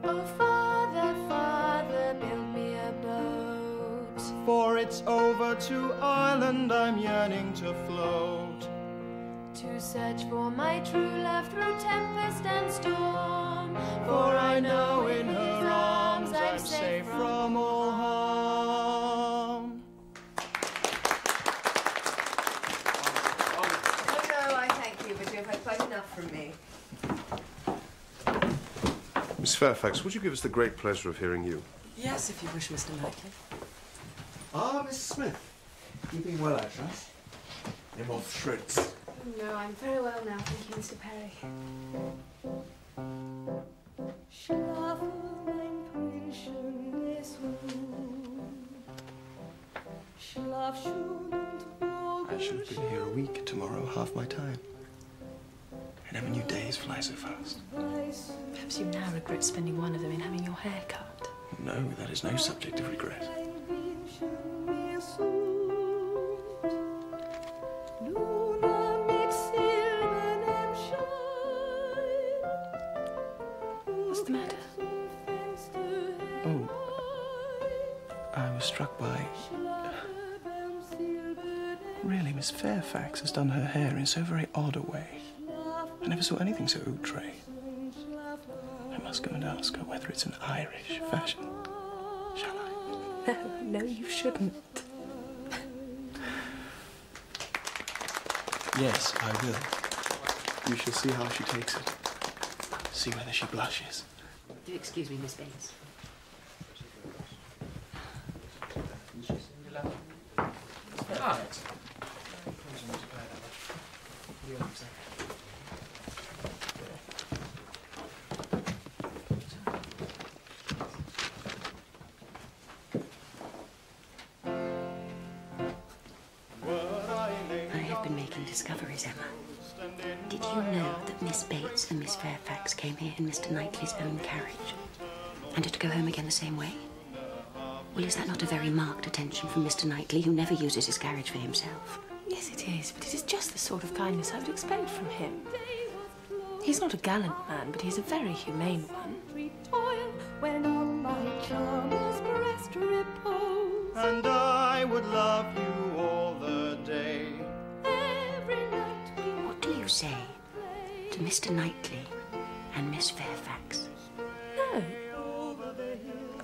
Oh, Father, Father, build me a boat. For it's over to Ireland I'm yearning to float. To search for my true love through tempest and storm. For I know in her arms I'm safe from all harm. Oh no, I thank you, but you've had quite enough from me. Miss Fairfax, would you give us the great pleasure of hearing you? Yes, if you wish, Mr. Knightley. Ah, Miss Smith. Keeping well, I trust. Them off shreds. No, I'm very well now, thank you, Mr. Perry. I should have been here a week tomorrow, half my time. I never knew days fly so fast. Perhaps you now regret spending one of them in having your hair cut. No, that is no subject of regret. What's the matter? Oh, I was struck by... Really, Miss Fairfax has done her hair in so very odd a way. I never saw anything so outre. I must go and ask her whether it's an Irish fashion. Shall I? No, you shouldn't. Yes, I will. You shall see how she takes it. See whether she blushes. Do excuse me, Miss Bates. I have been making discoveries, Emma. Did you know that Miss Bates and Miss Fairfax came here in Mr. Knightley's own carriage? And are to go home again the same way? Well, is that not a very marked attention from Mr. Knightley, who never uses his carriage for himself? Yes, it is, but it is just the sort of kindness I would expect from him. He's not a gallant man, but he's a very humane one. When on my charmer's breast repose. And I would love you all the day. What do you say to Mr. Knightley and Miss Fairfax? No.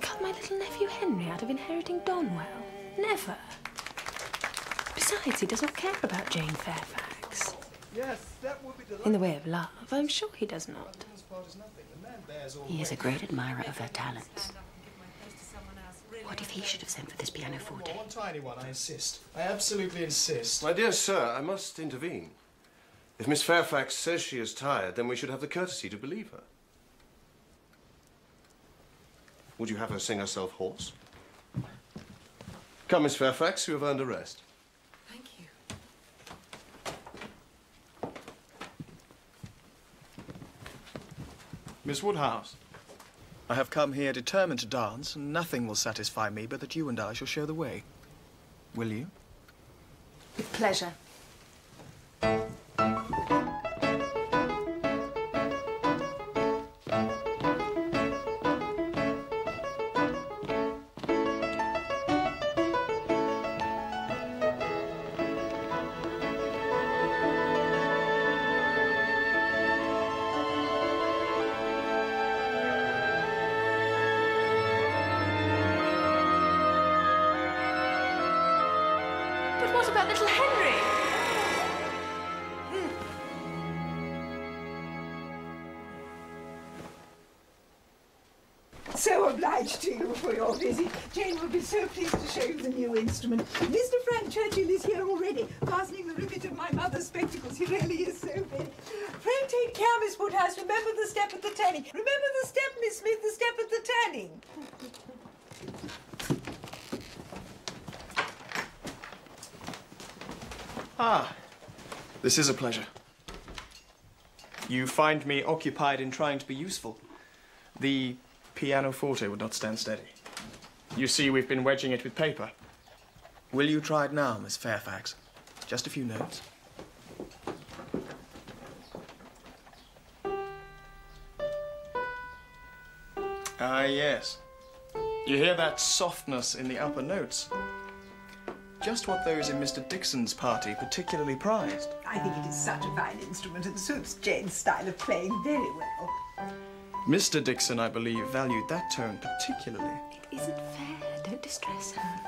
Cut my little nephew Henry out of inheriting Donwell? Never. Besides, he does not care about Jane Fairfax. Yes, that would be delightful. In the way of love, I'm sure he does not. He is a great admirer of her talents. What if he should have sent for this pianoforte? One tiny one, I insist. I absolutely insist. My dear sir, I must intervene. If Miss Fairfax says she is tired, then we should have the courtesy to believe her. Would you have her sing herself hoarse? Come, Miss Fairfax, you have earned a rest. Thank you. Miss Woodhouse. I have come here determined to dance, and nothing will satisfy me but that you and I shall show the way. Will you? With pleasure. But what about little Henry? So obliged to you for your visit. Jane will be so pleased to show you the new instrument. Mr. Frank Churchill is here already, fastening the rivet of my mother's spectacles. He really is so big. Pray take care, Miss Woodhouse. Remember the step at the turning. Remember the step, Miss Smith, the step at the turning. Ah, this is a pleasure. You find me occupied in trying to be useful. The pianoforte would not stand steady. You see, we've been wedging it with paper. Will you try it now, Miss Fairfax? Just a few notes. Ah, yes. You hear that softness in the upper notes. Just what those in Mr. Dixon's party particularly prized. I think it is such a fine instrument and suits Jane's style of playing very well. Mr. Dixon, I believe, valued that tone particularly. It isn't fair. Don't distress her.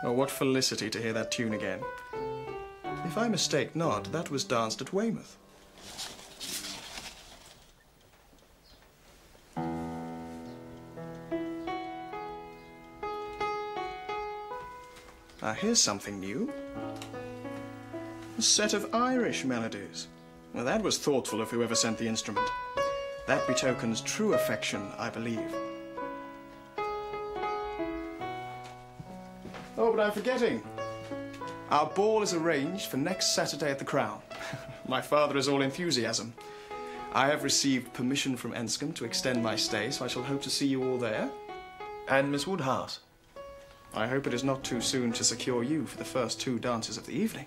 Oh, what felicity to hear that tune again. If I mistake not, that was danced at Weymouth. Ah, here's something new. A set of Irish melodies. Well, that was thoughtful of whoever sent the instrument. That betokens true affection, I believe. Oh, but I'm forgetting. Our ball is arranged for next Saturday at the Crown. My father is all enthusiasm. I have received permission from Enscombe to extend my stay, so I shall hope to see you all there. And Miss Woodhouse. I hope it is not too soon to secure you for the first 2 dances of the evening.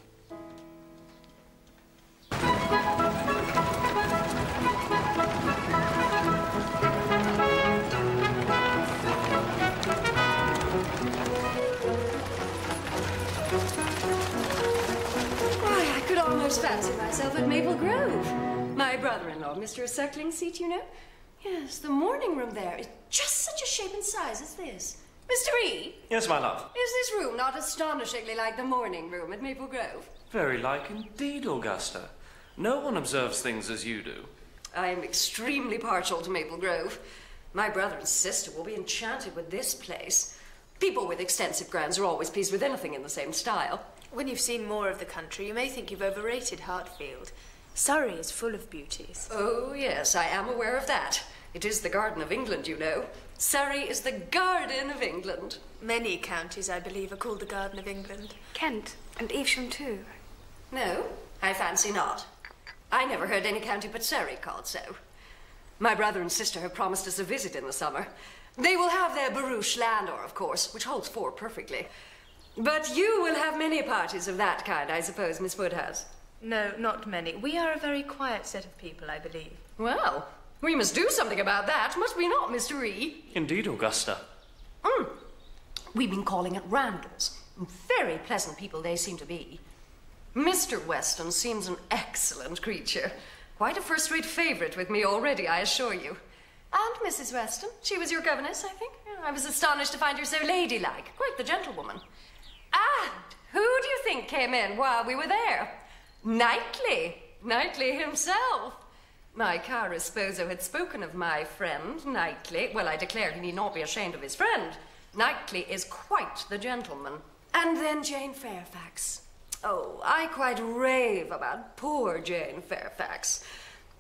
Fancy myself at Maple Grove. My brother-in-law, Mr. Suckling's seat, you know? Yes, the morning room there is just such a shape and size as this. Mr. E? Yes, my love. Is this room not astonishingly like the morning room at Maple Grove? Very like indeed, Augusta. No one observes things as you do. I am extremely partial to Maple Grove. My brother and sister will be enchanted with this place. People with extensive grounds are always pleased with anything in the same style. When you've seen more of the country, you may think you've overrated Hartfield. Surrey is full of beauties. Oh, yes, I am aware of that. It is the Garden of England, you know. Surrey is the Garden of England. Many counties, I believe, are called the Garden of England. Kent and Evesham too. No, I fancy not. I never heard any county but Surrey called so. My brother and sister have promised us a visit in the summer. They will have their barouche landau, of course, which holds 4 perfectly. But you will have many parties of that kind, I suppose, Miss Woodhouse. No, not many. We are a very quiet set of people, I believe. Well, we must do something about that, must we not, Mr. E? Indeed, Augusta. We've been calling at Randall's. Very pleasant people they seem to be. Mr. Weston seems an excellent creature. Quite a first-rate favourite with me already, I assure you. And Mrs. Weston, she was your governess, I think. I was astonished to find her so ladylike, quite the gentlewoman. And who do you think came in while we were there? Knightley. Knightley himself. My caro sposo had spoken of my friend, Knightley. Well, I declare he need not be ashamed of his friend. Knightley is quite the gentleman. And then Jane Fairfax. Oh, I quite rave about poor Jane Fairfax.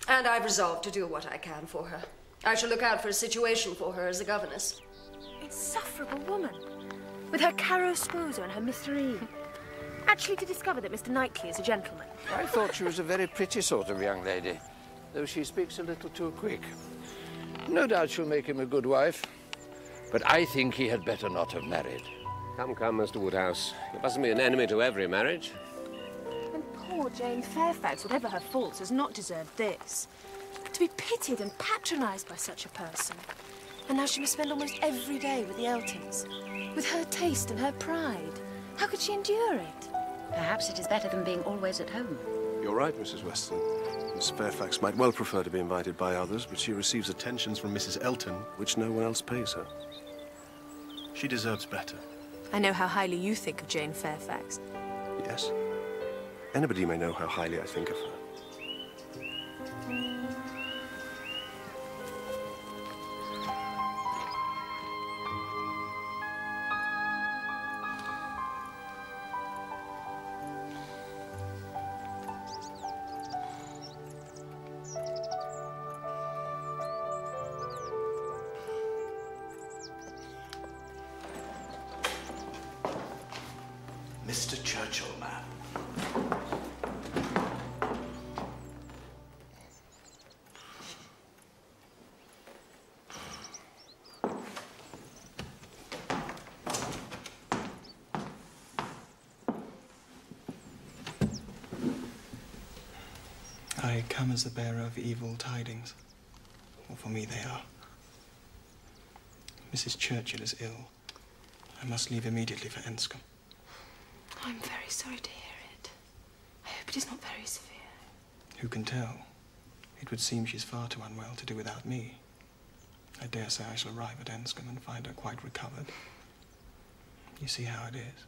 And I've resolved to do what I can for her. I shall look out for a situation for her as a governess. Insufferable woman. With her caro sposo and her Mr. E. Actually to discover that Mr. Knightley is a gentleman. I thought she was a very pretty sort of young lady, though she speaks a little too quick. No doubt she'll make him a good wife, but I think he had better not have married. Come, come, Mr. Woodhouse. You mustn't be an enemy to every marriage. And poor Jane Fairfax, whatever her faults, has not deserved this. To be pitied and patronised by such a person. And now she must spend almost every day with the Eltons. With her taste and her pride. How could she endure it? Perhaps it is better than being always at home. You're right, Mrs. Weston. Miss Fairfax might well prefer to be invited by others, but she receives attentions from Mrs. Elton, which no one else pays her. She deserves better. I know how highly you think of Jane Fairfax. Yes. Anybody may know how highly I think of her. Mr. Churchill, ma'am. I come as the bearer of evil tidings. Or for me they are. Mrs. Churchill is ill. I must leave immediately for Enscombe. I'm very sorry to hear it. I hope it is not very severe. Who can tell? It would seem she's far too unwell to do without me. I dare say I shall arrive at Enscombe and find her quite recovered. You see how it is.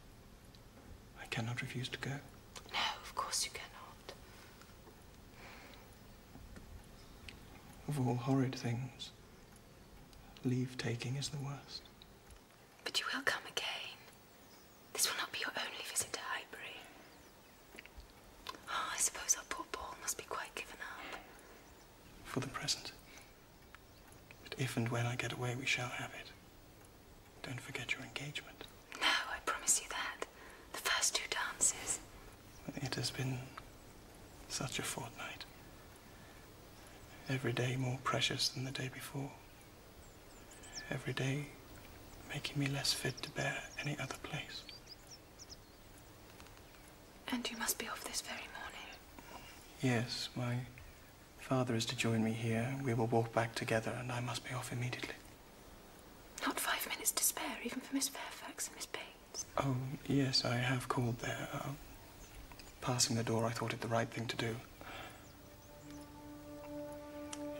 I cannot refuse to go. No, of course you cannot. Of all horrid things, leave-taking is the worst. But you will come again. This will not be your only visit to Highbury. Oh, I suppose our poor Paul must be quite given up. For the present. But if and when I get away, we shall have it. Don't forget your engagement. No, I promise you that. The first 2 dances. It has been such a fortnight. Every day more precious than the day before. Every day making me less fit to bear any other place. And you must be off this very morning. Yes, my father is to join me here. We will walk back together and I must be off immediately. Not 5 minutes to spare, even for Miss Fairfax and Miss Bates. Oh, yes, I have called there. Passing the door, I thought it the right thing to do.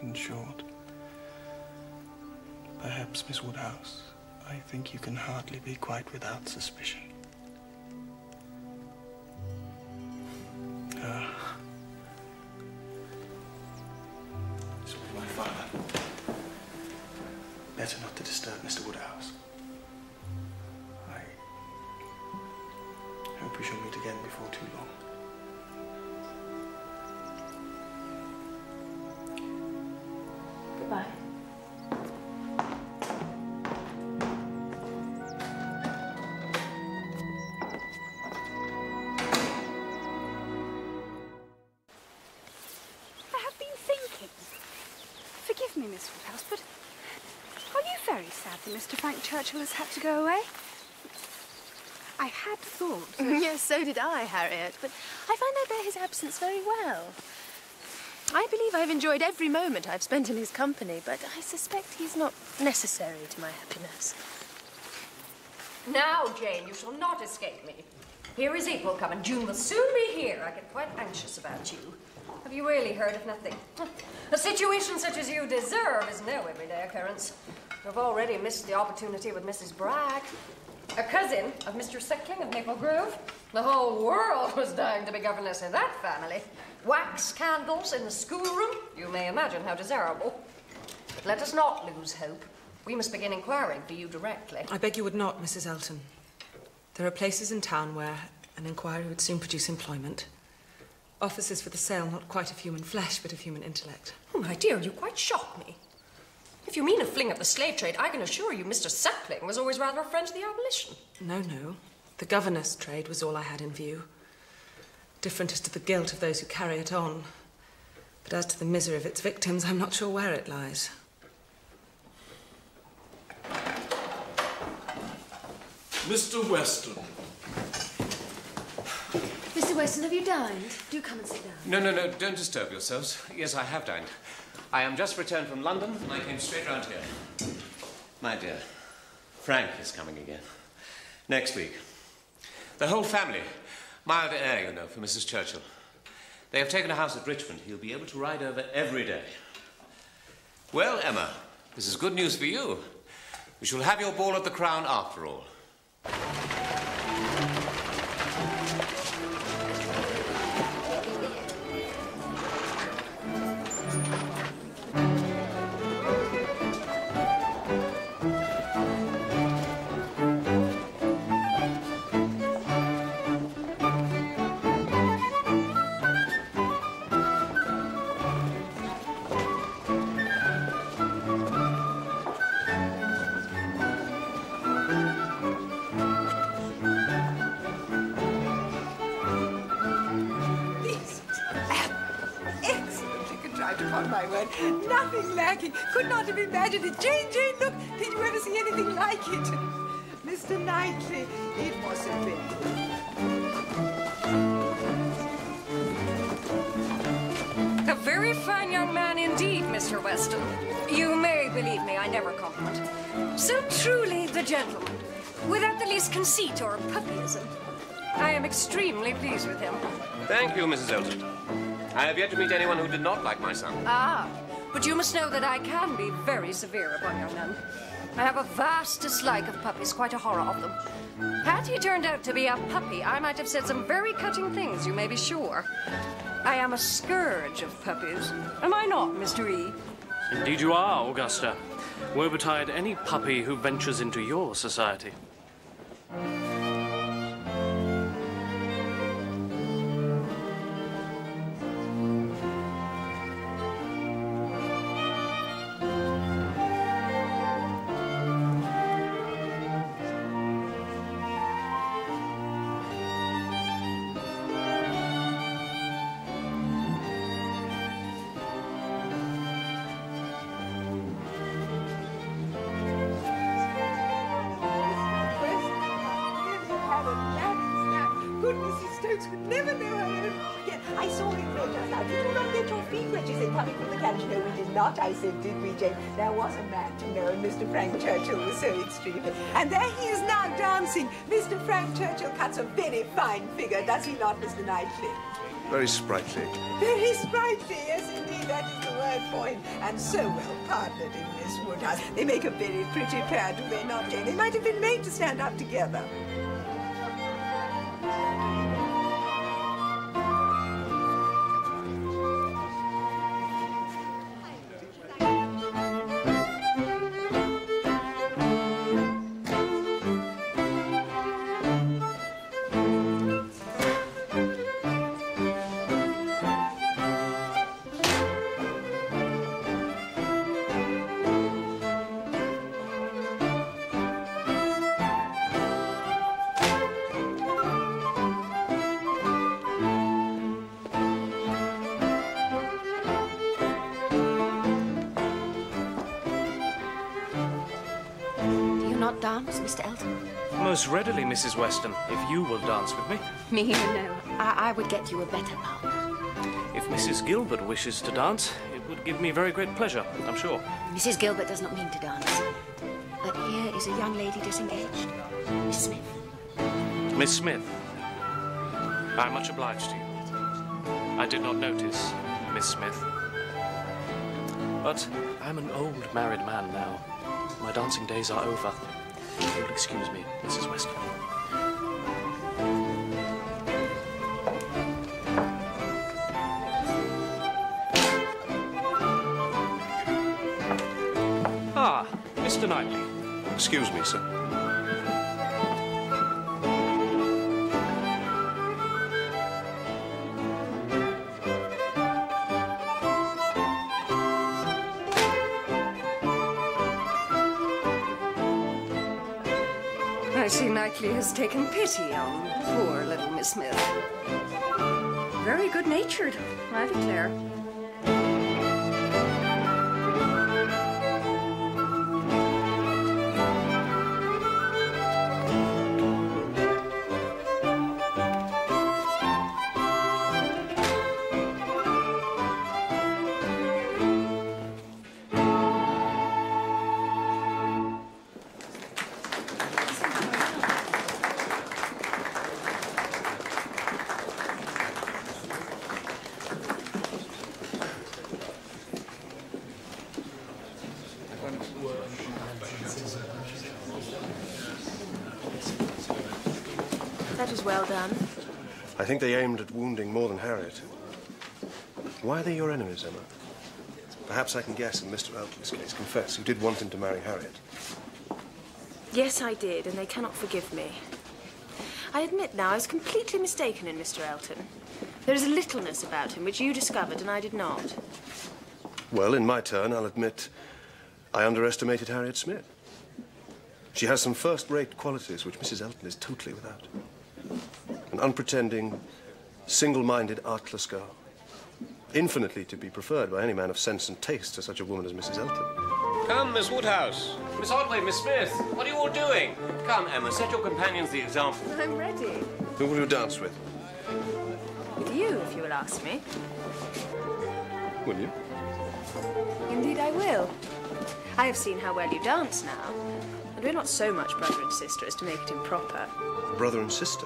In short, perhaps, Miss Woodhouse, I think you can hardly be quite without suspicion. This will be my father. Better not to disturb Mr. Woodhouse. I hope we shall meet again before too long. Goodbye. Forgive me, Miss Woodhouse, but are you very sad that Mr. Frank Churchill has had to go away? I had thought that... Yes, so did I, Harriet, but I find I bear his absence very well. I believe I've enjoyed every moment I've spent in his company, but I suspect he's not necessary to my happiness. Now, Jane, you shall not escape me. Here is April come, and June will soon be here. I get quite anxious about you. Have you really heard of nothing? A situation such as you deserve is no everyday occurrence. You've already missed the opportunity with Mrs. Bragg, a cousin of Mr. Seckling of Maple Grove. The whole world was dying to be governess in that family. Wax candles in the schoolroom. You may imagine how desirable. But let us not lose hope. We must begin inquiring for you directly. I beg you would not, Mrs. Elton. There are places in town where an inquiry would soon produce employment. Offices for the sale not quite of human flesh, but of human intellect. Oh, my dear, you quite shock me. If you mean a fling at the slave trade, I can assure you Mr. Seckling was always rather a friend to the abolition. No, no. The governess trade was all I had in view. Different as to the guilt of those who carry it on. But as to the misery of its victims, I'm not sure where it lies. Mr. Weston. Mr. Weston, have you dined? Do come and sit down. No, don't disturb yourselves. Yes, I have dined. I am just returned from London, and I came straight round here. My dear, Frank is coming again. Next week. The whole family. Mild air, you know, for Mrs. Churchill. They have taken a house at Richmond. He'll be able to ride over every day. Well, Emma, this is good news for you. You shall have your ball at the Crown after all. my word. Nothing lacking. Could not have imagined it. Jane, Jane, look. Did you ever see anything like it? Mr. Knightley, it must have been good. A very fine young man indeed, Mr. Weston. You may believe me, I never compliment. So truly the gentleman, without the least conceit or puppyism. I am extremely pleased with him. Thank you, Mrs. Elton. I have yet to meet anyone who did not like my son. Ah, but you must know that I can be very severe upon young men. I have a vast dislike of puppies, quite a horror of them. Had he turned out to be a puppy, I might have said some very cutting things, you may be sure. I am a scourge of puppies. Am I not, Mr. E? Indeed you are, Augusta. Woe betide any puppy who ventures into your society. Good Mrs. Stokes would never know her own again. I saw it there just now. Did you not get your feet wet? She said, coming from the carriage. No, we did not. I said, did we, Jane? There was a man to know, and Mr. Frank Churchill was so extreme. And there he is now dancing. Mr. Frank Churchill cuts a very fine figure, does he not, Mr. Knightley? Very sprightly. Very sprightly, yes, indeed, that is the word for him. And so well partnered in Miss Woodhouse. They make a very pretty pair, do they not, Jane? They might have been made to stand up together. Dance, Mr. Elton? Most readily, Mrs. Weston, if you will dance with me. Me, you know. I would get you a better partner. If Mrs. Gilbert wishes to dance, it would give me very great pleasure, I'm sure. Mrs. Gilbert does not mean to dance. But here is a young lady disengaged. Miss Smith. Miss Smith, I'm much obliged to you. I did not notice Miss Smith. But I'm an old married man now. My dancing days are over. You'll excuse me, Mrs. Weston. Ah, Mr. Knightley. Excuse me, sir. I see Knightley has taken pity on poor little Miss Smith. Very good-natured, I declare. That was well done. I think they aimed at wounding more than Harriet. Why are they your enemies, Emma? Perhaps I can guess in Mr. Elton's case. Confess, you did want him to marry Harriet. Yes, I did, and they cannot forgive me. I admit now I was completely mistaken in Mr. Elton. There is a littleness about him which you discovered and I did not. Well, in my turn, I'll admit I underestimated Harriet Smith. She has some first-rate qualities which Mrs. Elton is totally without. An unpretending, single-minded, artless girl. Infinitely to be preferred by any man of sense and taste to such a woman as Mrs. Elton. Come, Miss Woodhouse. Miss Otway, Miss Smith, what are you all doing? Come, Emma, set your companions the example. I'm ready. Who will you dance with? With you, if you will ask me. Will you? Indeed I will. I have seen how well you dance now. And we're not so much brother and sister as to make it improper. Brother and sister?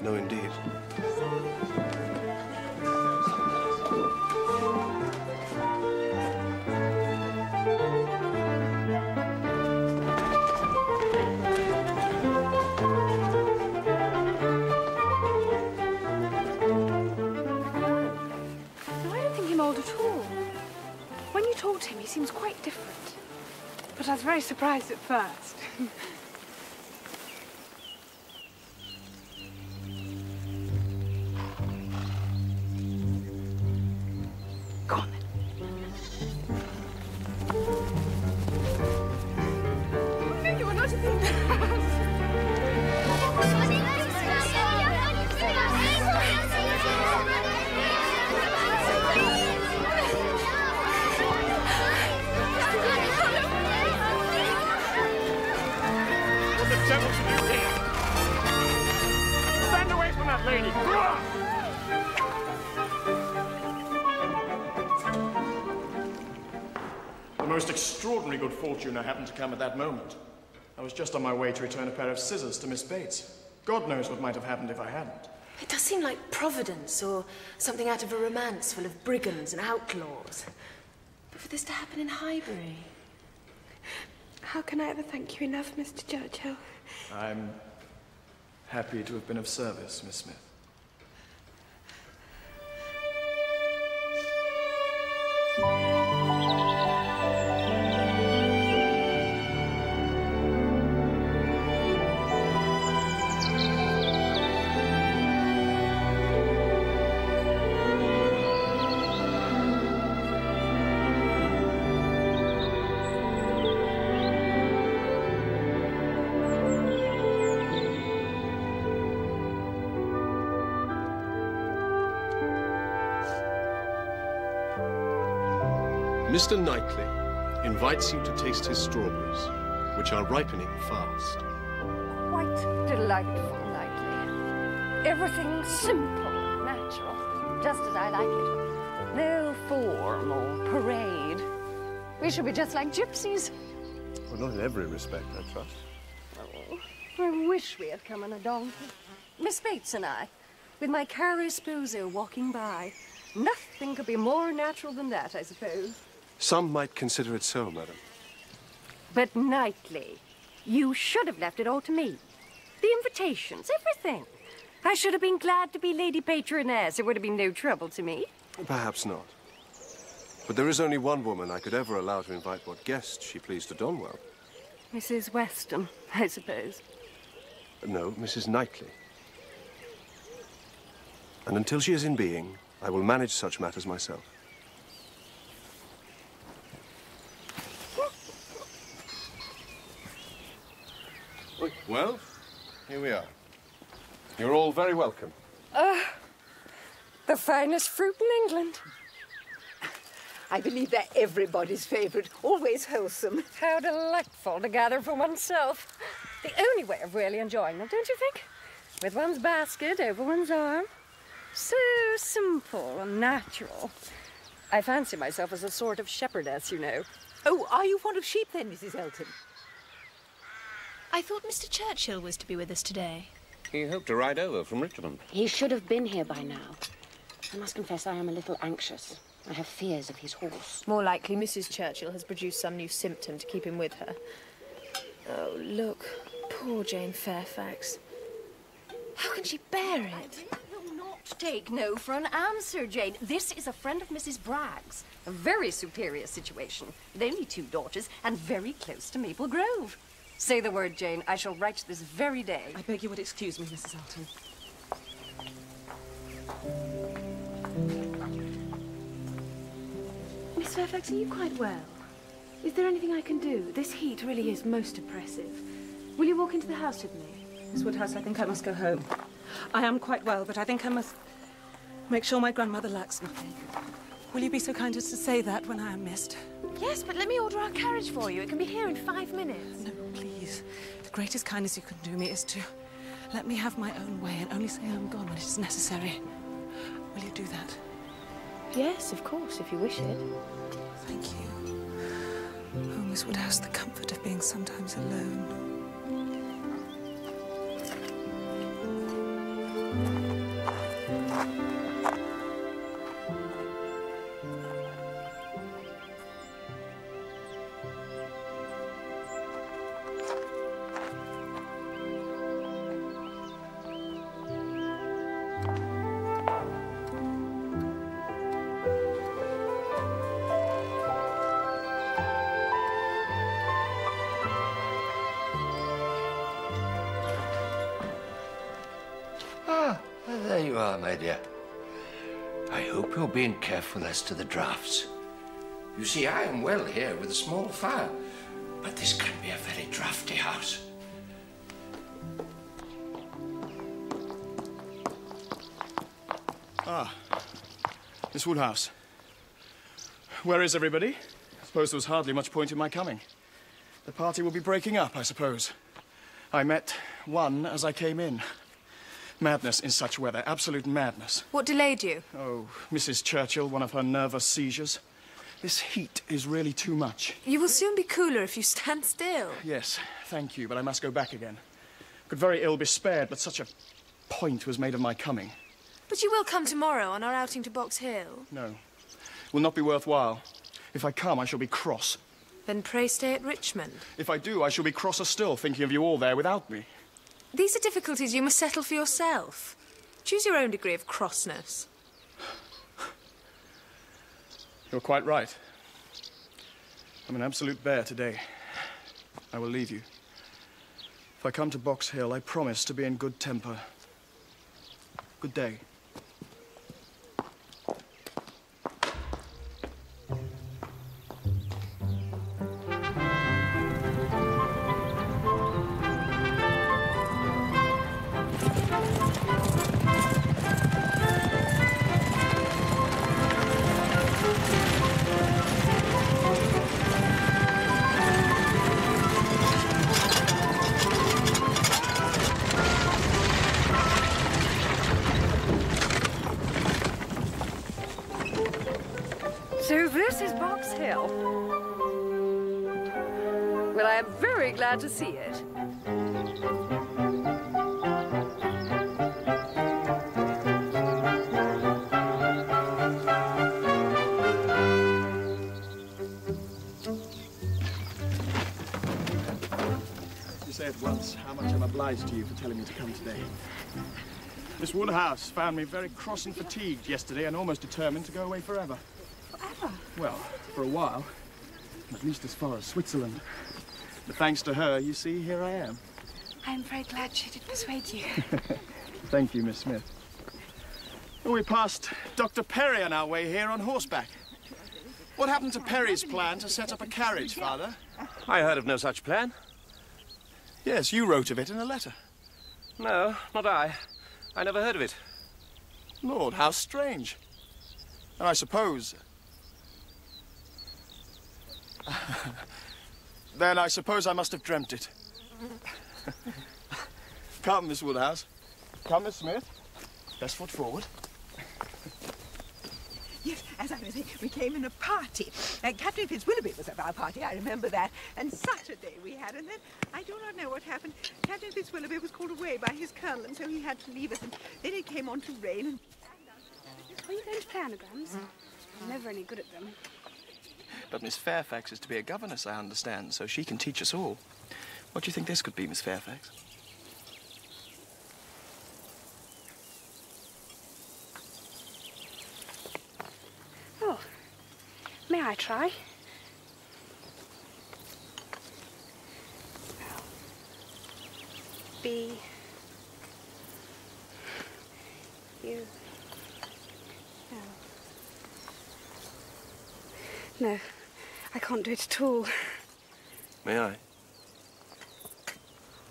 No, indeed. To him, he seems quite different. But I was very surprised at first. Go on, then. Oh, no, you are not a thing. Stand away from that lady! The most extraordinary good fortune I happened to come at that moment. I was just on my way to return a pair of scissors to Miss Bates. God knows what might have happened if I hadn't. It does seem like Providence or something out of a romance full of brigands and outlaws. But for this to happen in Highbury... How can I ever thank you enough, Mr. Churchill? I'm happy to have been of service, Miss Smith. Mr. Knightley invites you to taste his strawberries, which are ripening fast. Quite delightful, Knightley. Everything simple and natural, just as I like it. No form or parade. We should be just like gypsies. Well, not in every respect, I trust. Oh, I wish we had come on a donkey. Miss Bates and I, with my caro sposo walking by. Nothing could be more natural than that, I suppose. Some might consider it so, madam. But Knightley, you should have left it all to me. The invitations, everything. I should have been glad to be Lady Patroness. It would have been no trouble to me. Perhaps not. But there is only one woman I could ever allow to invite what guests she pleased to Donwell. Mrs. Weston, I suppose. No, Mrs. Knightley. And until she is in being, I will manage such matters myself. Well, here we are. You're all very welcome. The finest fruit in England. I believe they're everybody's favourite, always wholesome. How delightful to gather for oneself. The only way of really enjoying them, don't you think? With one's basket over one's arm. So simple and natural. I fancy myself as a sort of shepherdess, you know. Oh, are you fond of sheep then, Mrs. Elton? I thought Mr. Churchill was to be with us today. He hoped to ride over from Richmond. He should have been here by now. I must confess I am a little anxious. I have fears of his horse. More likely Mrs. Churchill has produced some new symptom to keep him with her. Oh, look. Poor Jane Fairfax. How can she bear it? I will not take no for an answer, Jane. This is a friend of Mrs. Bragg's. A very superior situation, with only 2 daughters and very close to Maple Grove. Say the word, Jane. I shall write this very day. I beg you would excuse me, Mrs. Elton. Miss Fairfax, are you quite well? Is there anything I can do? This heat really is most oppressive. Will you walk into the house with me? Miss Woodhouse, I think I must go home. I am quite well, but I think I must... Make sure my grandmother lacks nothing. Will you be so kind as to say that when I am missed? Yes, but let me order our carriage for you. It can be here in 5 minutes. No, please. The greatest kindness you can do me is to let me have my own way and only say I'm gone when it is necessary. Will you do that? Yes, of course, if you wish it. Thank you. Oh, Miss Woodhouse, the comfort of being sometimes alone. There you are, my dear. I hope you're being careful as to the drafts. You see, I am well here with a small fire, but this can be a very drafty house. Ah, Miss Woodhouse. Where is everybody? I suppose there was hardly much point in my coming. The party will be breaking up, I suppose. I met one as I came in. Madness in such weather, absolute madness. What delayed you? Oh, Mrs. Churchill, one of her nervous seizures. This heat is really too much. You will soon be cooler if you stand still. Yes, thank you, but I must go back again. Could very ill be spared, but such a point was made of my coming. But you will come tomorrow on our outing to Box Hill. No, will not be worthwhile. If I come, I shall be cross. Then pray stay at Richmond. If I do, I shall be crosser still, thinking of you all there without me. These are difficulties you must settle for yourself. Choose your own degree of crossness. You're quite right. I'm an absolute bear today. I will leave you. If I come to Box Hill, I promise to be in good temper. Good day. So this is Box Hill. Well, I am very glad to see it. You say at once how much I'm obliged to you for telling me to come today. Miss Woodhouse found me very cross and fatigued yesterday and almost determined to go away forever. Forever? Well, for a while. At least as far as Switzerland. But thanks to her, you see, here I am. I'm very glad she did persuade you. Thank you, Miss Smith. We passed Dr. Perry on our way here on horseback. What happened to Perry's plan to set up a carriage, Father? I heard of no such plan. Yes, you wrote of it in a letter. No, not I. I never heard of it. Lord, how strange. And I suppose... Then I suppose I must have dreamt it. Come, Miss Woodhouse. Come, Miss Smith. Best foot forward. Yes, as I was saying, we came in a party. Captain Fitzwilloughby was at our party, I remember that. And such a day we had. And then, I do not know what happened. Captain Fitzwilloughby was called away by his colonel, and so he had to leave us. And then it came on to rain. And... Are you going to play anagrams? I'm never any good at them. But Miss Fairfax is to be a governess, I understand, so she can teach us all. What do you think this could be, Miss Fairfax? Oh, may I try? B. U. L. No, I can't do it at all. May I?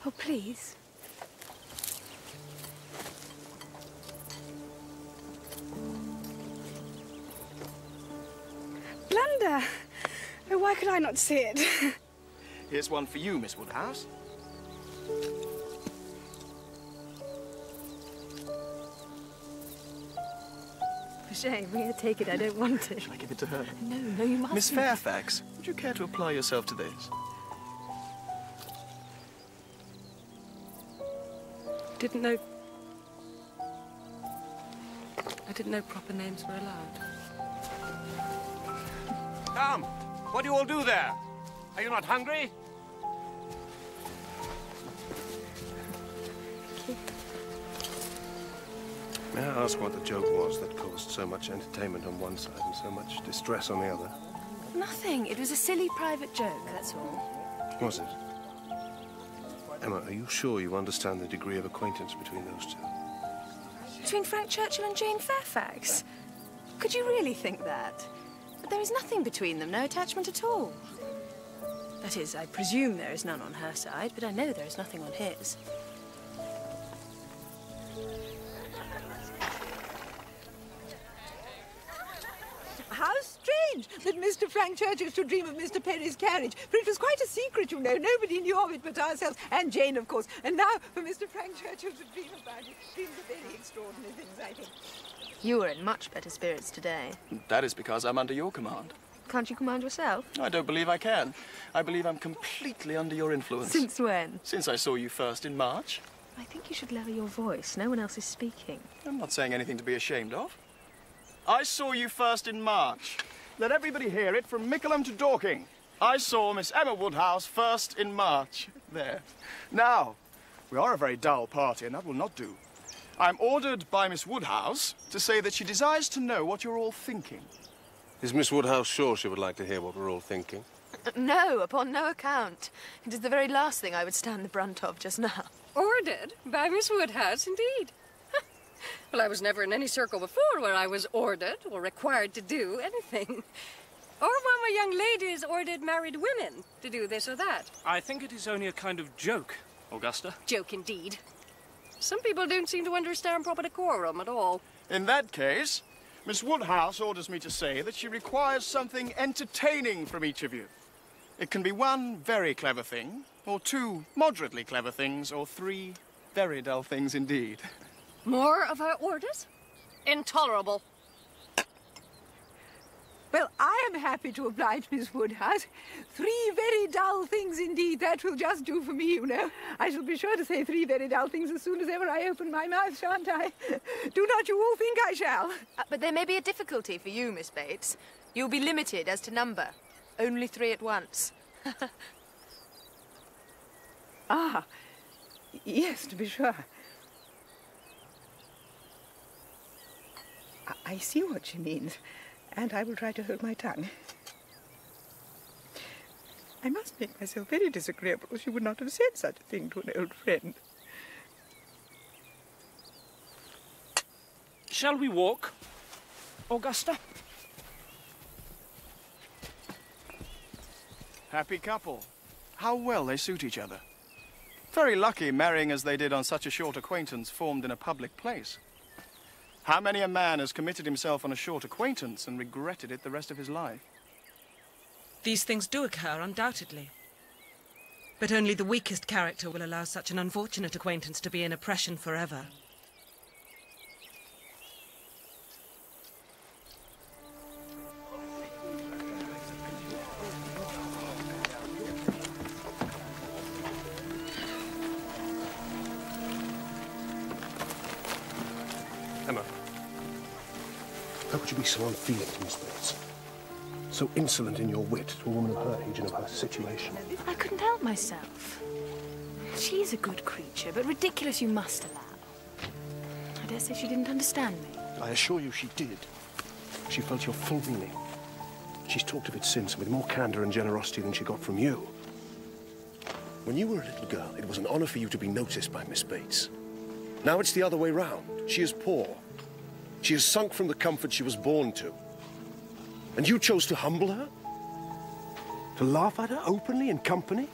Oh, please. wonder. Oh, why could I not see it? Here's one for you, Miss Woodhouse. For shame. Here, take it. I don't want it. Shall I give it to her? No, you mustn't. Miss Fairfax, would you care to apply yourself to this? I didn't know proper names were allowed. Come, what do you all do there? Are you not hungry? May I ask what the joke was that caused so much entertainment on one side and so much distress on the other? Nothing. It was a silly private joke, that's all. Was it? Emma, are you sure you understand the degree of acquaintance between those two? Between Frank Churchill and Jane Fairfax? Could you really think that? But there is nothing between them, no attachment at all. That is, I presume there is none on her side, but I know there is nothing on his. How strange that Mr. Frank Churchill should dream of Mr. Perry's carriage, for it was quite a secret, you know. Nobody knew of it but ourselves, and Jane, of course. And now for Mr. Frank Churchill to dream about it seems a very extraordinary thing, I think. You were in much better spirits today. That is because I'm under your command. Can't you command yourself? I don't believe I can. I believe I'm completely under your influence. Since when? Since I saw you first in March. I think you should lower your voice. No one else is speaking. I'm not saying anything to be ashamed of. I saw you first in March. Let everybody hear it from Mickleham to Dorking. I saw Miss Emma Woodhouse first in March. There. Now, we are a very dull party, and that will not do. I'm ordered by Miss Woodhouse to say that she desires to know what you're all thinking. Is Miss Woodhouse sure she would like to hear what we're all thinking? No, upon no account. It is the very last thing I would stand the brunt of just now. Ordered by Miss Woodhouse, indeed. Well, I was never in any circle before where I was ordered or required to do anything. Or when my young ladies ordered married women to do this or that. I think it is only a kind of joke, Augusta. Joke indeed. Some people don't seem to understand proper decorum at all. In that case, Miss Woodhouse orders me to say that she requires something entertaining from each of you. It can be one very clever thing, or two moderately clever things, or three very dull things indeed. More of her orders? Intolerable. Well, I am happy to oblige Miss Woodhouse. Three very dull things indeed. That will just do for me, you know. I shall be sure to say three very dull things as soon as ever I open my mouth, shan't I? Do not you all think I shall? But there may be a difficulty for you, Miss Bates. You'll be limited as to number. Only three at once. Ah, yes, to be sure. I see what she means, and I will try to hold my tongue. I must make myself very disagreeable, or she would not have said such a thing to an old friend. Shall we walk, Augusta? Happy couple. How well they suit each other. Very lucky marrying as they did on such a short acquaintance formed in a public place. How many a man has committed himself on a short acquaintance and regretted it the rest of his life? These things do occur, undoubtedly. But only the weakest character will allow such an unfortunate acquaintance to be in oppression forever. Emma, how could you be so unfeeling to Miss Bates? So insolent in your wit to a woman of her age and of her situation. I couldn't help myself. She is a good creature, but ridiculous you must allow. I dare say she didn't understand me. I assure you she did. She felt your full meaning. She's talked of it since with more candor and generosity than she got from you. When you were a little girl, it was an honor for you to be noticed by Miss Bates. Now it's the other way round. She is poor. She has sunk from the comfort she was born to. And you chose to humble her? To laugh at her openly in company?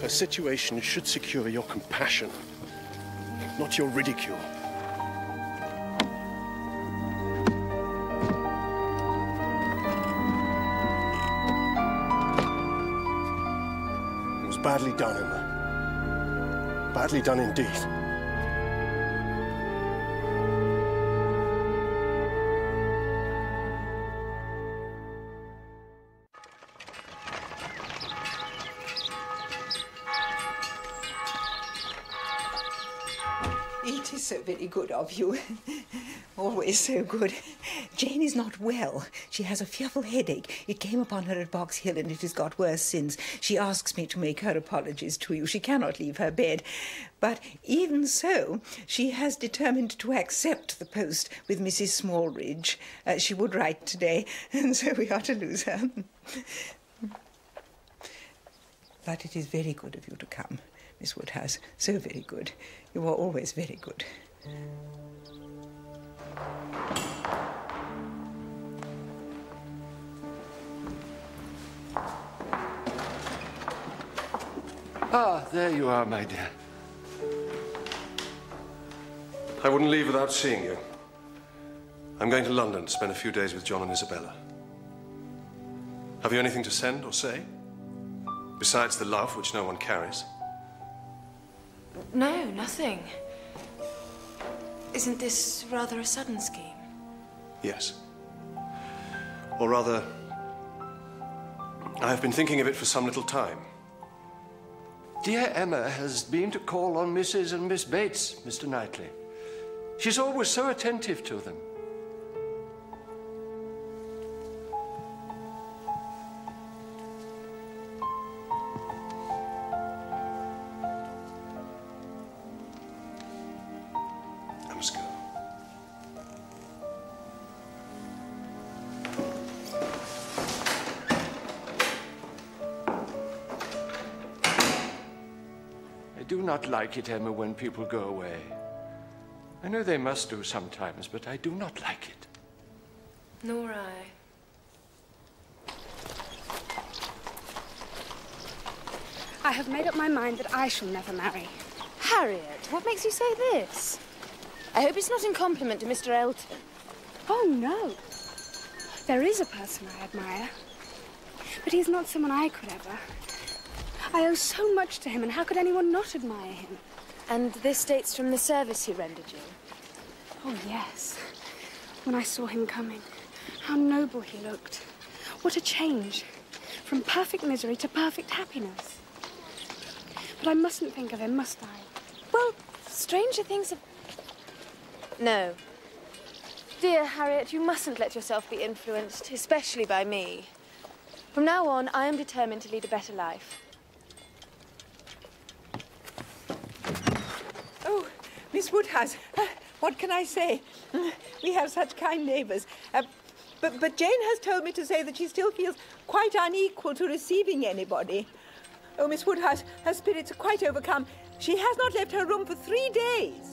Her situation should secure your compassion, not your ridicule. Badly done, Emma. Badly done indeed. It is so very good of you. Always so good. Jane is not well. She has a fearful headache. It came upon her at Box Hill and it has got worse since. She asks me to make her apologies to you. She cannot leave her bed. But even so, she has determined to accept the post with Mrs. Smallridge. She would write today, and so we are to lose her. But it is very good of you to come, Miss Woodhouse. So very good. You are always very good. Ah, there you are, my dear. I wouldn't leave without seeing you. I'm going to London to spend a few days with John and Isabella. Have you anything to send or say? Besides the love which no one carries? No, nothing. Isn't this rather a sudden scheme? Yes. Or rather, I have been thinking of it for some little time. Dear Emma has been to call on Mrs. and Miss Bates, Mr. Knightley. She's always so attentive to them. I must go. I do not like it, Emma, when people go away. I know they must do sometimes, but I do not like it. Nor I. I have made up my mind that I shall never marry. Harriet, what makes you say this? I hope it's not in compliment to Mr. Elton. Oh, no. There is a person I admire, but he is not someone I could ever. I owe so much to him, and how could anyone not admire him? And this dates from the service he rendered you? Oh, yes. When I saw him coming, how noble he looked. What a change. From perfect misery to perfect happiness. But I mustn't think of him, must I? Well, stranger things have... No. Dear Harriet, you mustn't let yourself be influenced, especially by me. From now on, I am determined to lead a better life. Oh, Miss Woodhouse, what can I say? We have such kind neighbours. But Jane has told me to say that she still feels quite unequal to receiving anybody. Oh, Miss Woodhouse, her spirits are quite overcome. She has not left her room for 3 days.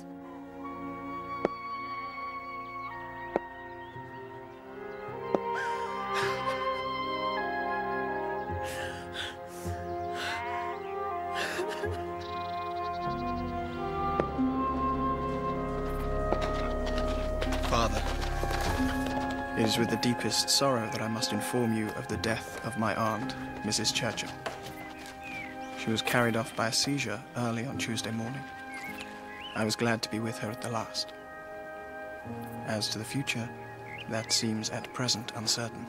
Father, it is with the deepest sorrow that I must inform you of the death of my aunt, Mrs. Churchill. She was carried off by a seizure early on Tuesday morning. I was glad to be with her at the last. As to the future, that seems at present uncertain.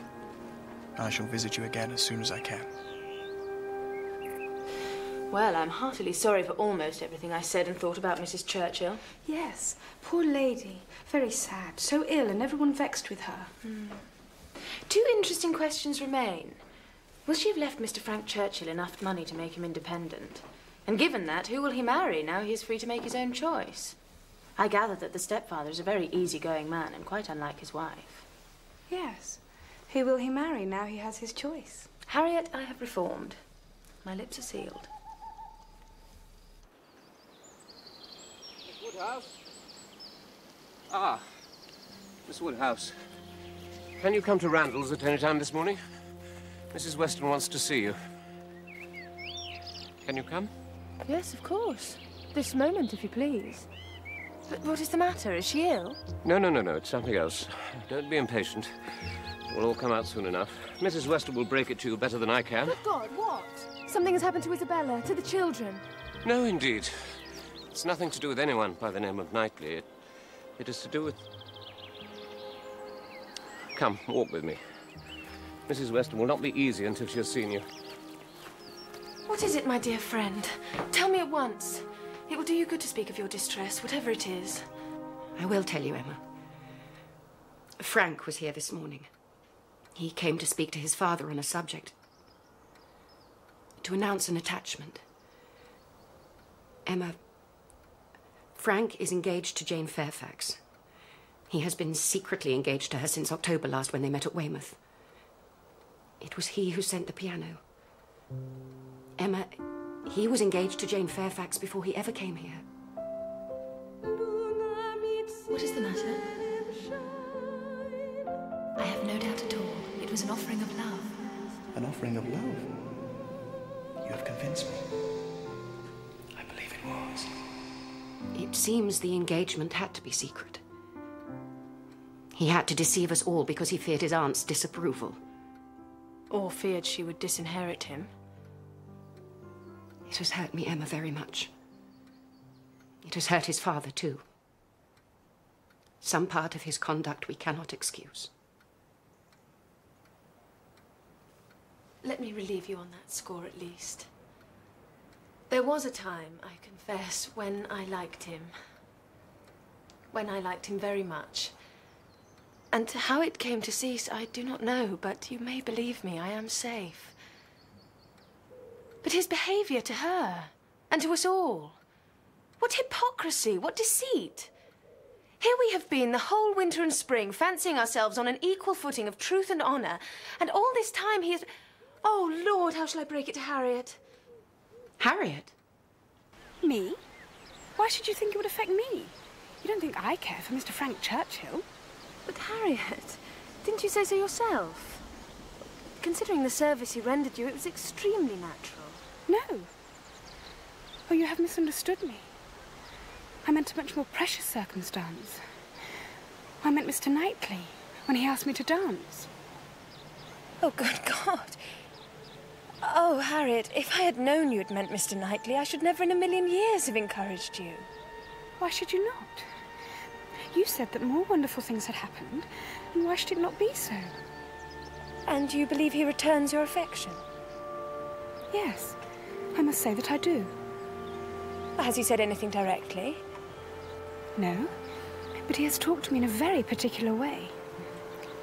I shall visit you again as soon as I can. Well, I'm heartily sorry for almost everything I said and thought about Mrs. Churchill. Yes, poor lady. Very sad, so ill, and everyone vexed with her. Two interesting questions remain. Will she have left Mr. Frank Churchill enough money to make him independent? And given that, who will he marry now he is free to make his own choice? I gather that the stepfather is a very easygoing man and quite unlike his wife. Yes. Who will he marry now he has his choice? Harriet, I have reformed. My lips are sealed. Miss Woodhouse? Ah, Miss Woodhouse. Can you come to Randall's at any time this morning? Mrs. Weston wants to see you. Can you come? Yes, of course. This moment, if you please. But what is the matter? Is she ill? No, it's something else. Don't be impatient. It will all come out soon enough. Mrs. Weston will break it to you better than I can. Good God, what? Something has happened to Isabella, to the children. No, indeed. It's nothing to do with anyone by the name of Knightley. It is to do with... Come, walk with me. Mrs. Weston will not be easy until she has seen you. What is it, my dear friend? Tell me at once. It will do you good to speak of your distress, whatever it is. I will tell you, Emma. Frank was here this morning. He came to speak to his father on a subject. To announce an attachment. Emma, Frank is engaged to Jane Fairfax. He has been secretly engaged to her since October last when they met at Weymouth. It was he who sent the piano. Emma, he was engaged to Jane Fairfax before he ever came here. What is the matter? I have no doubt at all. It was an offering of love. An offering of love? You have convinced me. I believe it was. It seems the engagement had to be secret. He had to deceive us all because he feared his aunt's disapproval. Or feared she would disinherit him. It has hurt me, Emma, very much. It has hurt his father, too. Some part of his conduct we cannot excuse. Let me relieve you on that score, at least. There was a time, I confess, when I liked him. When I liked him very much. And how it came to cease, I do not know, but you may believe me, I am safe. But his behaviour to her, and to us all. What hypocrisy, what deceit. Here we have been the whole winter and spring, fancying ourselves on an equal footing of truth and honour, and all this time he is... Oh, Lord, how shall I break it to Harriet? Harriet? Me? Why should you think it would affect me? You don't think I care for Mr. Frank Churchill? But Harriet, didn't you say so yourself? Considering the service he rendered you, it was extremely natural. No. Oh, you have misunderstood me. I meant a much more precious circumstance. I meant Mr. Knightley, when he asked me to dance. Oh, good God. Oh, Harriet, if I had known you had meant Mr. Knightley, I should never in a million years have encouraged you. Why should you not? You said that more wonderful things had happened, and why should it not be so? And you believe he returns your affection? Yes, I must say that I do. Has he said anything directly? No, but he has talked to me in a very particular way.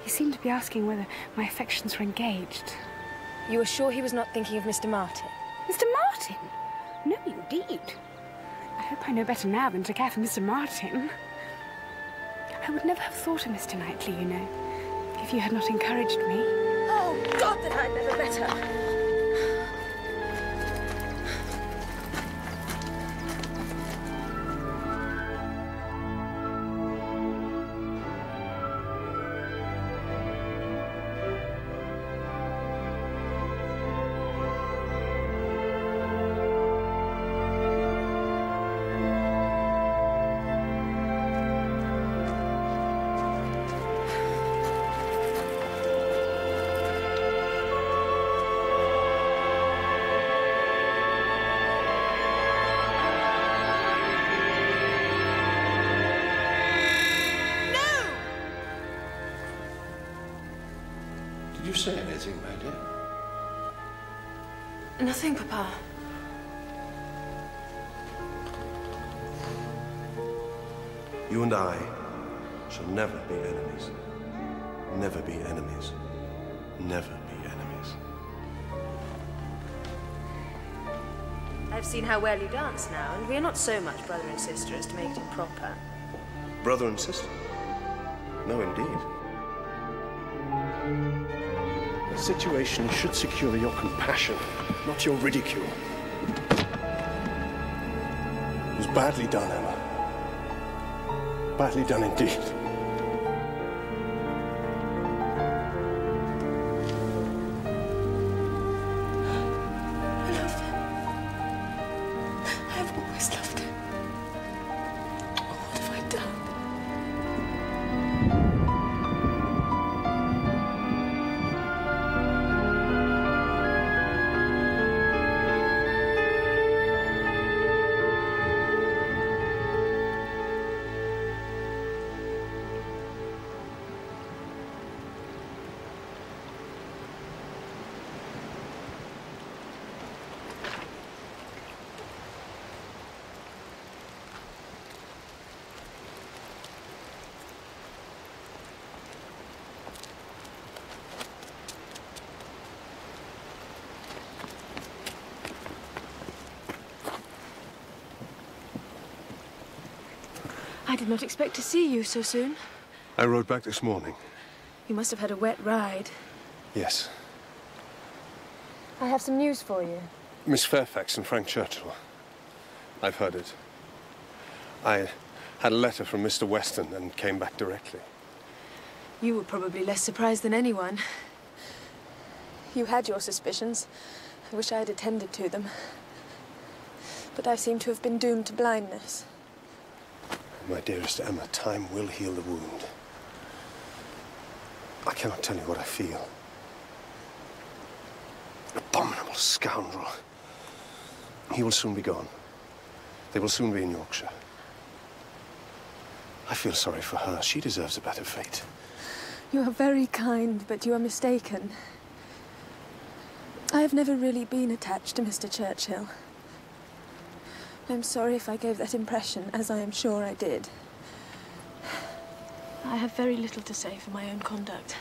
He seemed to be asking whether my affections were engaged. You are sure he was not thinking of Mr. Martin? Mr. Martin? No, indeed. I hope I know better now than to care for Mr. Martin. I would never have thought of Mr. Knightley, you know, if you had not encouraged me. Oh, God, that I'd never met her! Did you say anything, my dear? Nothing, Papa. You and I shall never be enemies. Never be enemies. Never be enemies. I've seen how well you dance now, and we are not so much brother and sister as to make it improper. Brother and sister? No, indeed. The situation should secure your compassion, not your ridicule. It was badly done, Emma. Badly done indeed. I love him. I have always loved him. Oh, what have I done? I did not expect to see you so soon. I rode back this morning. You must have had a wet ride. Yes. I have some news for you. Miss Fairfax and Frank Churchill. I've heard it. I had a letter from Mr. Weston and came back directly. You were probably less surprised than anyone. You had your suspicions. I wish I had attended to them. But I seem to have been doomed to blindness. My dearest Emma, time will heal the wound. I cannot tell you what I feel. Abominable scoundrel. He will soon be gone. They will soon be in Yorkshire. I feel sorry for her. She deserves a better fate. You are very kind, but you are mistaken. I have never really been attached to Mr. Churchill. I'm sorry if I gave that impression, as I am sure I did. I have very little to say for my own conduct.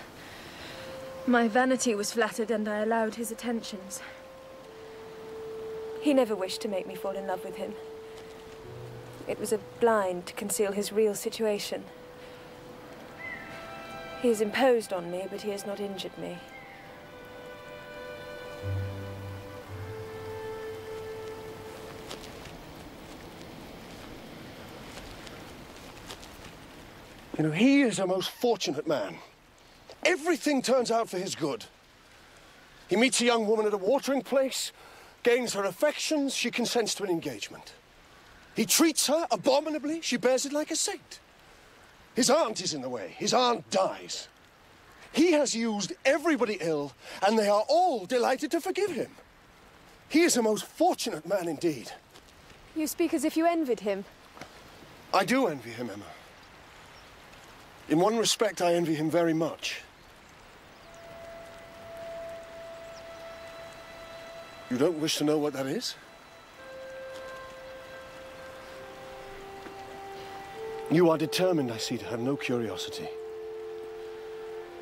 My vanity was flattered and I allowed his attentions. He never wished to make me fall in love with him. It was a blind to conceal his real situation. He has imposed on me, but he has not injured me. You know, he is a most fortunate man. Everything turns out for his good. He meets a young woman at a watering place, gains her affections, she consents to an engagement. He treats her abominably, she bears it like a saint. His aunt is in the way, his aunt dies. He has used everybody ill, and they are all delighted to forgive him. He is a most fortunate man indeed. You speak as if you envied him. I do envy him, Emma. In one respect, I envy him very much. You don't wish to know what that is? You are determined, I see, to have no curiosity.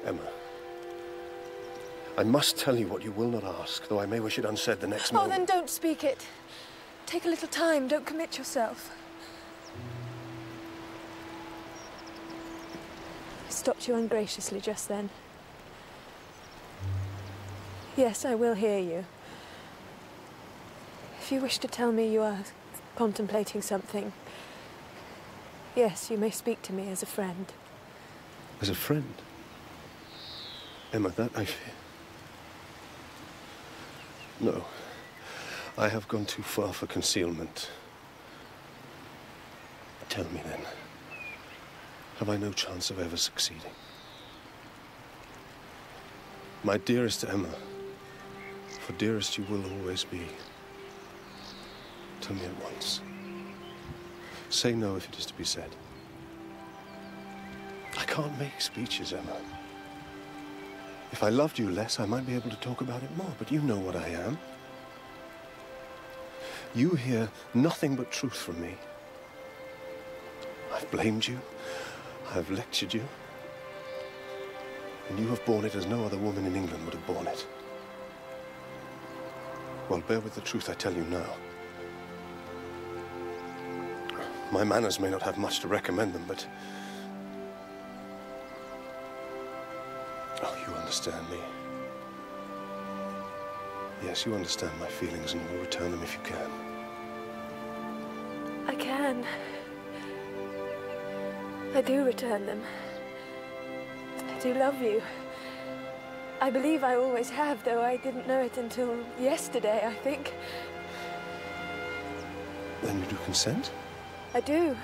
Emma, I must tell you what you will not ask, though I may wish it unsaid the next moment. Oh, then don't speak it. Take a little time, don't commit yourself. I stopped you ungraciously just then. Yes, I will hear you. If you wish to tell me you are contemplating something, yes, you may speak to me as a friend. As a friend? Emma, that I fear. No. I have gone too far for concealment. Tell me then, have I no chance of ever succeeding? My dearest Emma, for dearest you will always be. Tell me at once. Say no if it is to be said. I can't make speeches, Emma. If I loved you less, I might be able to talk about it more, but you know what I am. You hear nothing but truth from me. I've blamed you, I've lectured you, and you have borne it as no other woman in England would have borne it. Well, bear with the truth I tell you now. My manners may not have much to recommend them, but... Oh, you understand me. Yes, you understand my feelings and will return them if you can. I can. I do return them. I do love you. I believe I always have, though I didn't know it until yesterday, I think. Then you do consent? I do.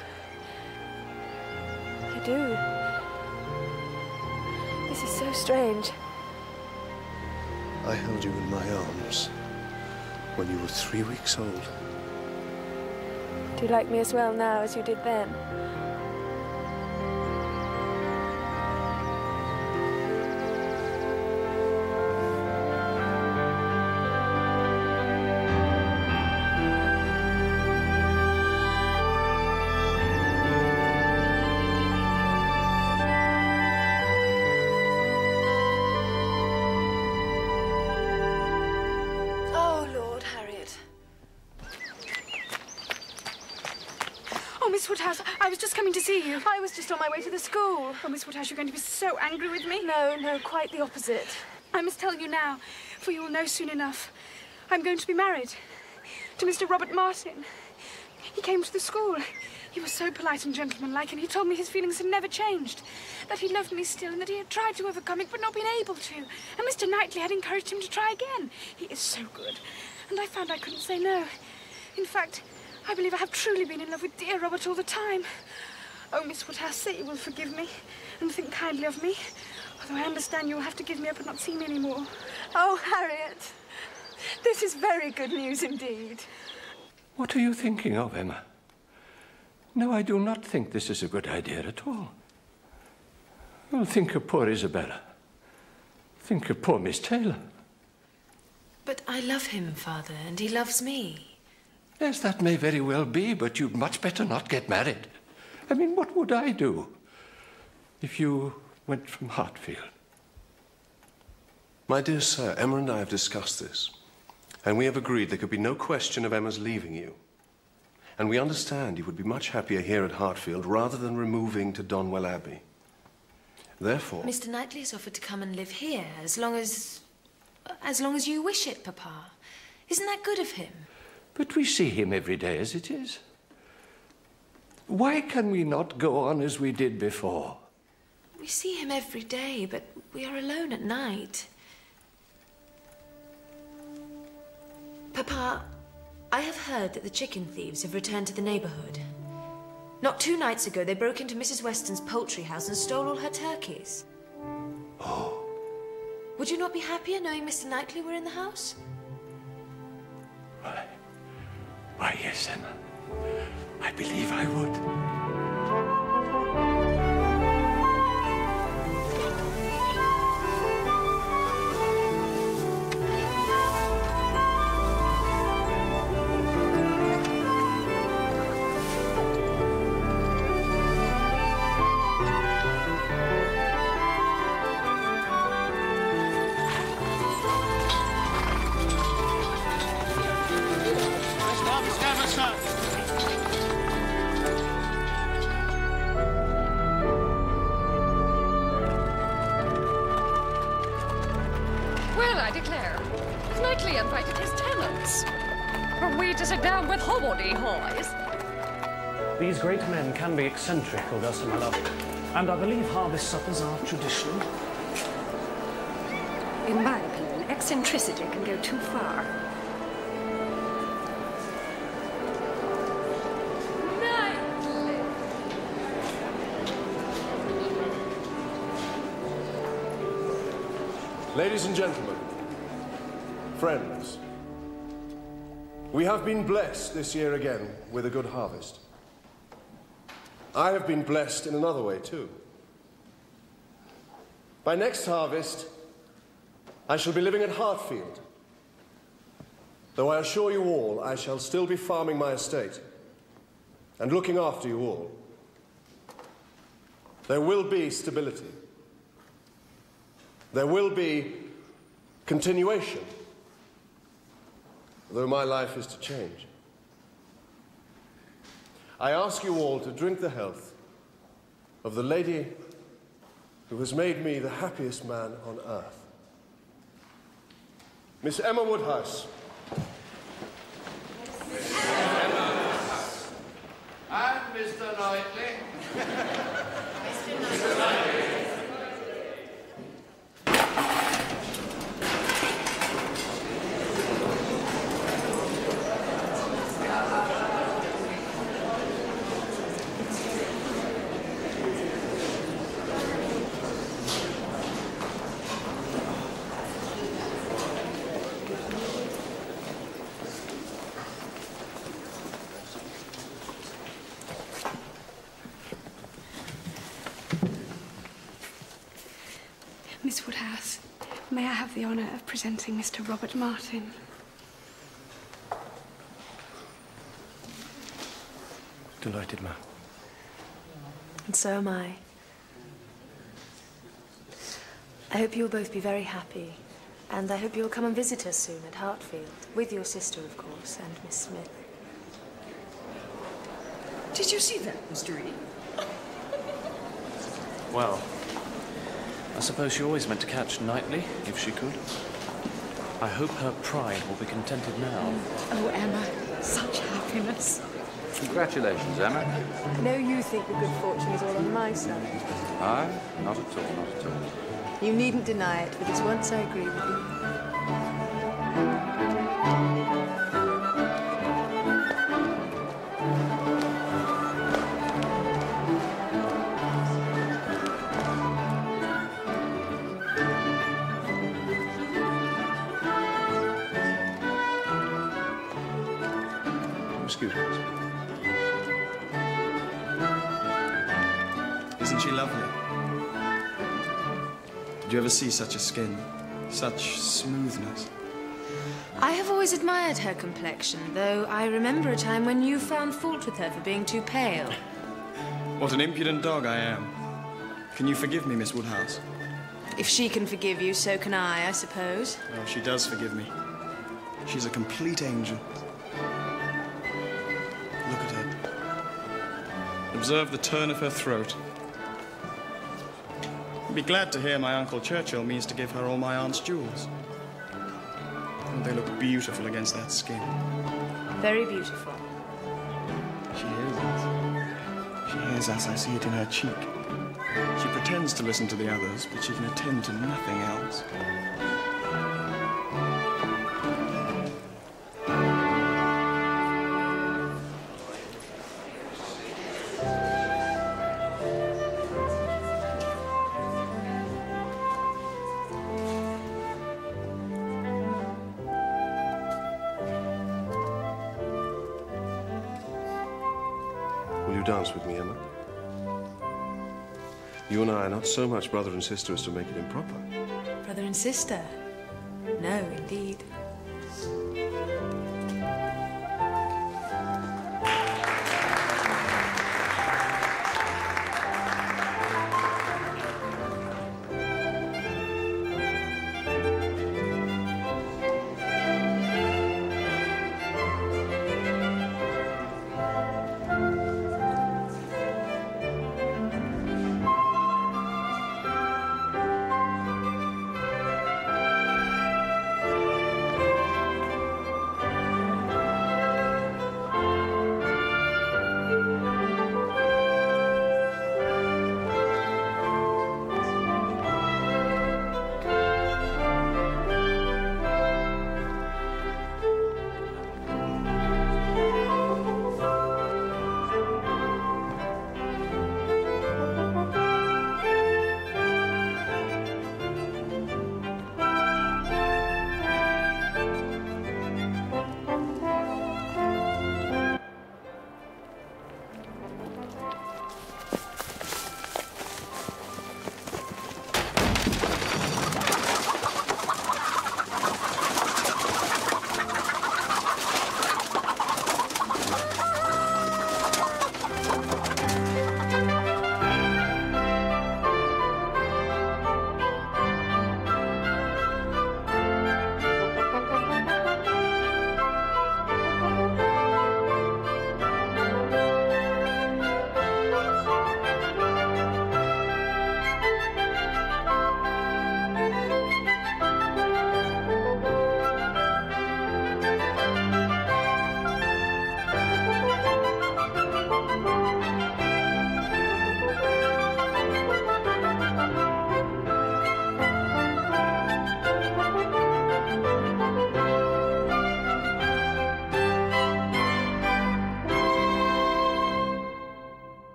I do. This is so strange. I held you in my arms when you were 3 weeks old. Do you like me as well now as you did then? Miss Woodhouse, I was just coming to see you. I was just on my way to the school. Oh, Miss Woodhouse, you're going to be so angry with me. No, no, quite the opposite. I must tell you now, for you will know soon enough. I'm going to be married to Mr. Robert Martin. He came to the school. He was so polite and gentlemanlike, and he told me his feelings had never changed, that he loved me still, and that he had tried to overcome it, but not been able to. And Mr. Knightley had encouraged him to try again. He is so good, and I found I couldn't say no. In fact, I believe I have truly been in love with dear Robert all the time. Oh, Miss Woodhouse, say you will forgive me and think kindly of me, although I understand you will have to give me up and not see me anymore. Oh, Harriet, this is very good news indeed. What are you thinking of, Emma? No, I do not think this is a good idea at all. Well, think of poor Isabella. Think of poor Miss Taylor. But I love him, Father, and he loves me. Yes, that may very well be, but you'd much better not get married. I mean, what would I do if you went from Hartfield? My dear sir, Emma and I have discussed this, and we have agreed there could be no question of Emma's leaving you. And we understand you would be much happier here at Hartfield rather than removing to Donwell Abbey. Therefore... Mr. Knightley has offered to come and live here, as long as you wish it, Papa. Isn't that good of him? But we see him every day as it is. Why can we not go on as we did before? We see him every day, but we are alone at night. Papa, I have heard that the chicken thieves have returned to the neighbourhood. Not 2 nights ago, they broke into Mrs. Weston's poultry house and stole all her turkeys. Oh. Would you not be happier knowing Mr. Knightley were in the house? Why, yes, Emma. I believe I would. Well, I declare, Knightley invited his tenants. Are we to sit down with hobbledehoys? These great men can be eccentric, Augusta, my love, and I believe harvest suppers are traditional. In my opinion, eccentricity can go too far. Ladies and gentlemen, friends, we have been blessed this year again with a good harvest. I have been blessed in another way too. By next harvest, I shall be living at Hartfield. Though I assure you all, I shall still be farming my estate and looking after you all. There will be stability. There will be continuation, though my life is to change. I ask you all to drink the health of the lady who has made me the happiest man on earth. Miss Emma Woodhouse. And Mr. Knightley. Mr. Knightley. Miss Woodhouse, may I have the honour of presenting Mr. Robert Martin? Delighted, ma'am. And so am I. I hope you'll both be very happy, and I hope you'll come and visit us soon at Hartfield, with your sister, of course, and Miss Smith. Did you see that, Mr. Reed? Well, I suppose she always meant to catch Knightley, if she could. I hope her pride will be contented now. Oh, Emma, such happiness. Congratulations, Emma. I know you think the good fortune is all on my side. Aye, not at all, not at all. You needn't deny it, for this once I agree with you. Excuse me. Isn't she lovely? Did you ever see such a skin? Such smoothness? I have always admired her complexion, though I remember a time when you found fault with her for being too pale. What an impudent dog I am. Can you forgive me, Miss Woodhouse? If she can forgive you, so can I suppose. Oh, she does forgive me. She's a complete angel. Look at her. Observe the turn of her throat. I'd be glad to hear my Uncle Churchill means to give her all my aunt's jewels. And they look beautiful against that skin. Very beautiful. She hears us. She hears us, I see it in her cheek. She pretends to listen to the others, but she can attend to nothing else. Will you dance with me, Emma? You and I are not so much brother and sister as to make it improper. Brother and sister? No, indeed.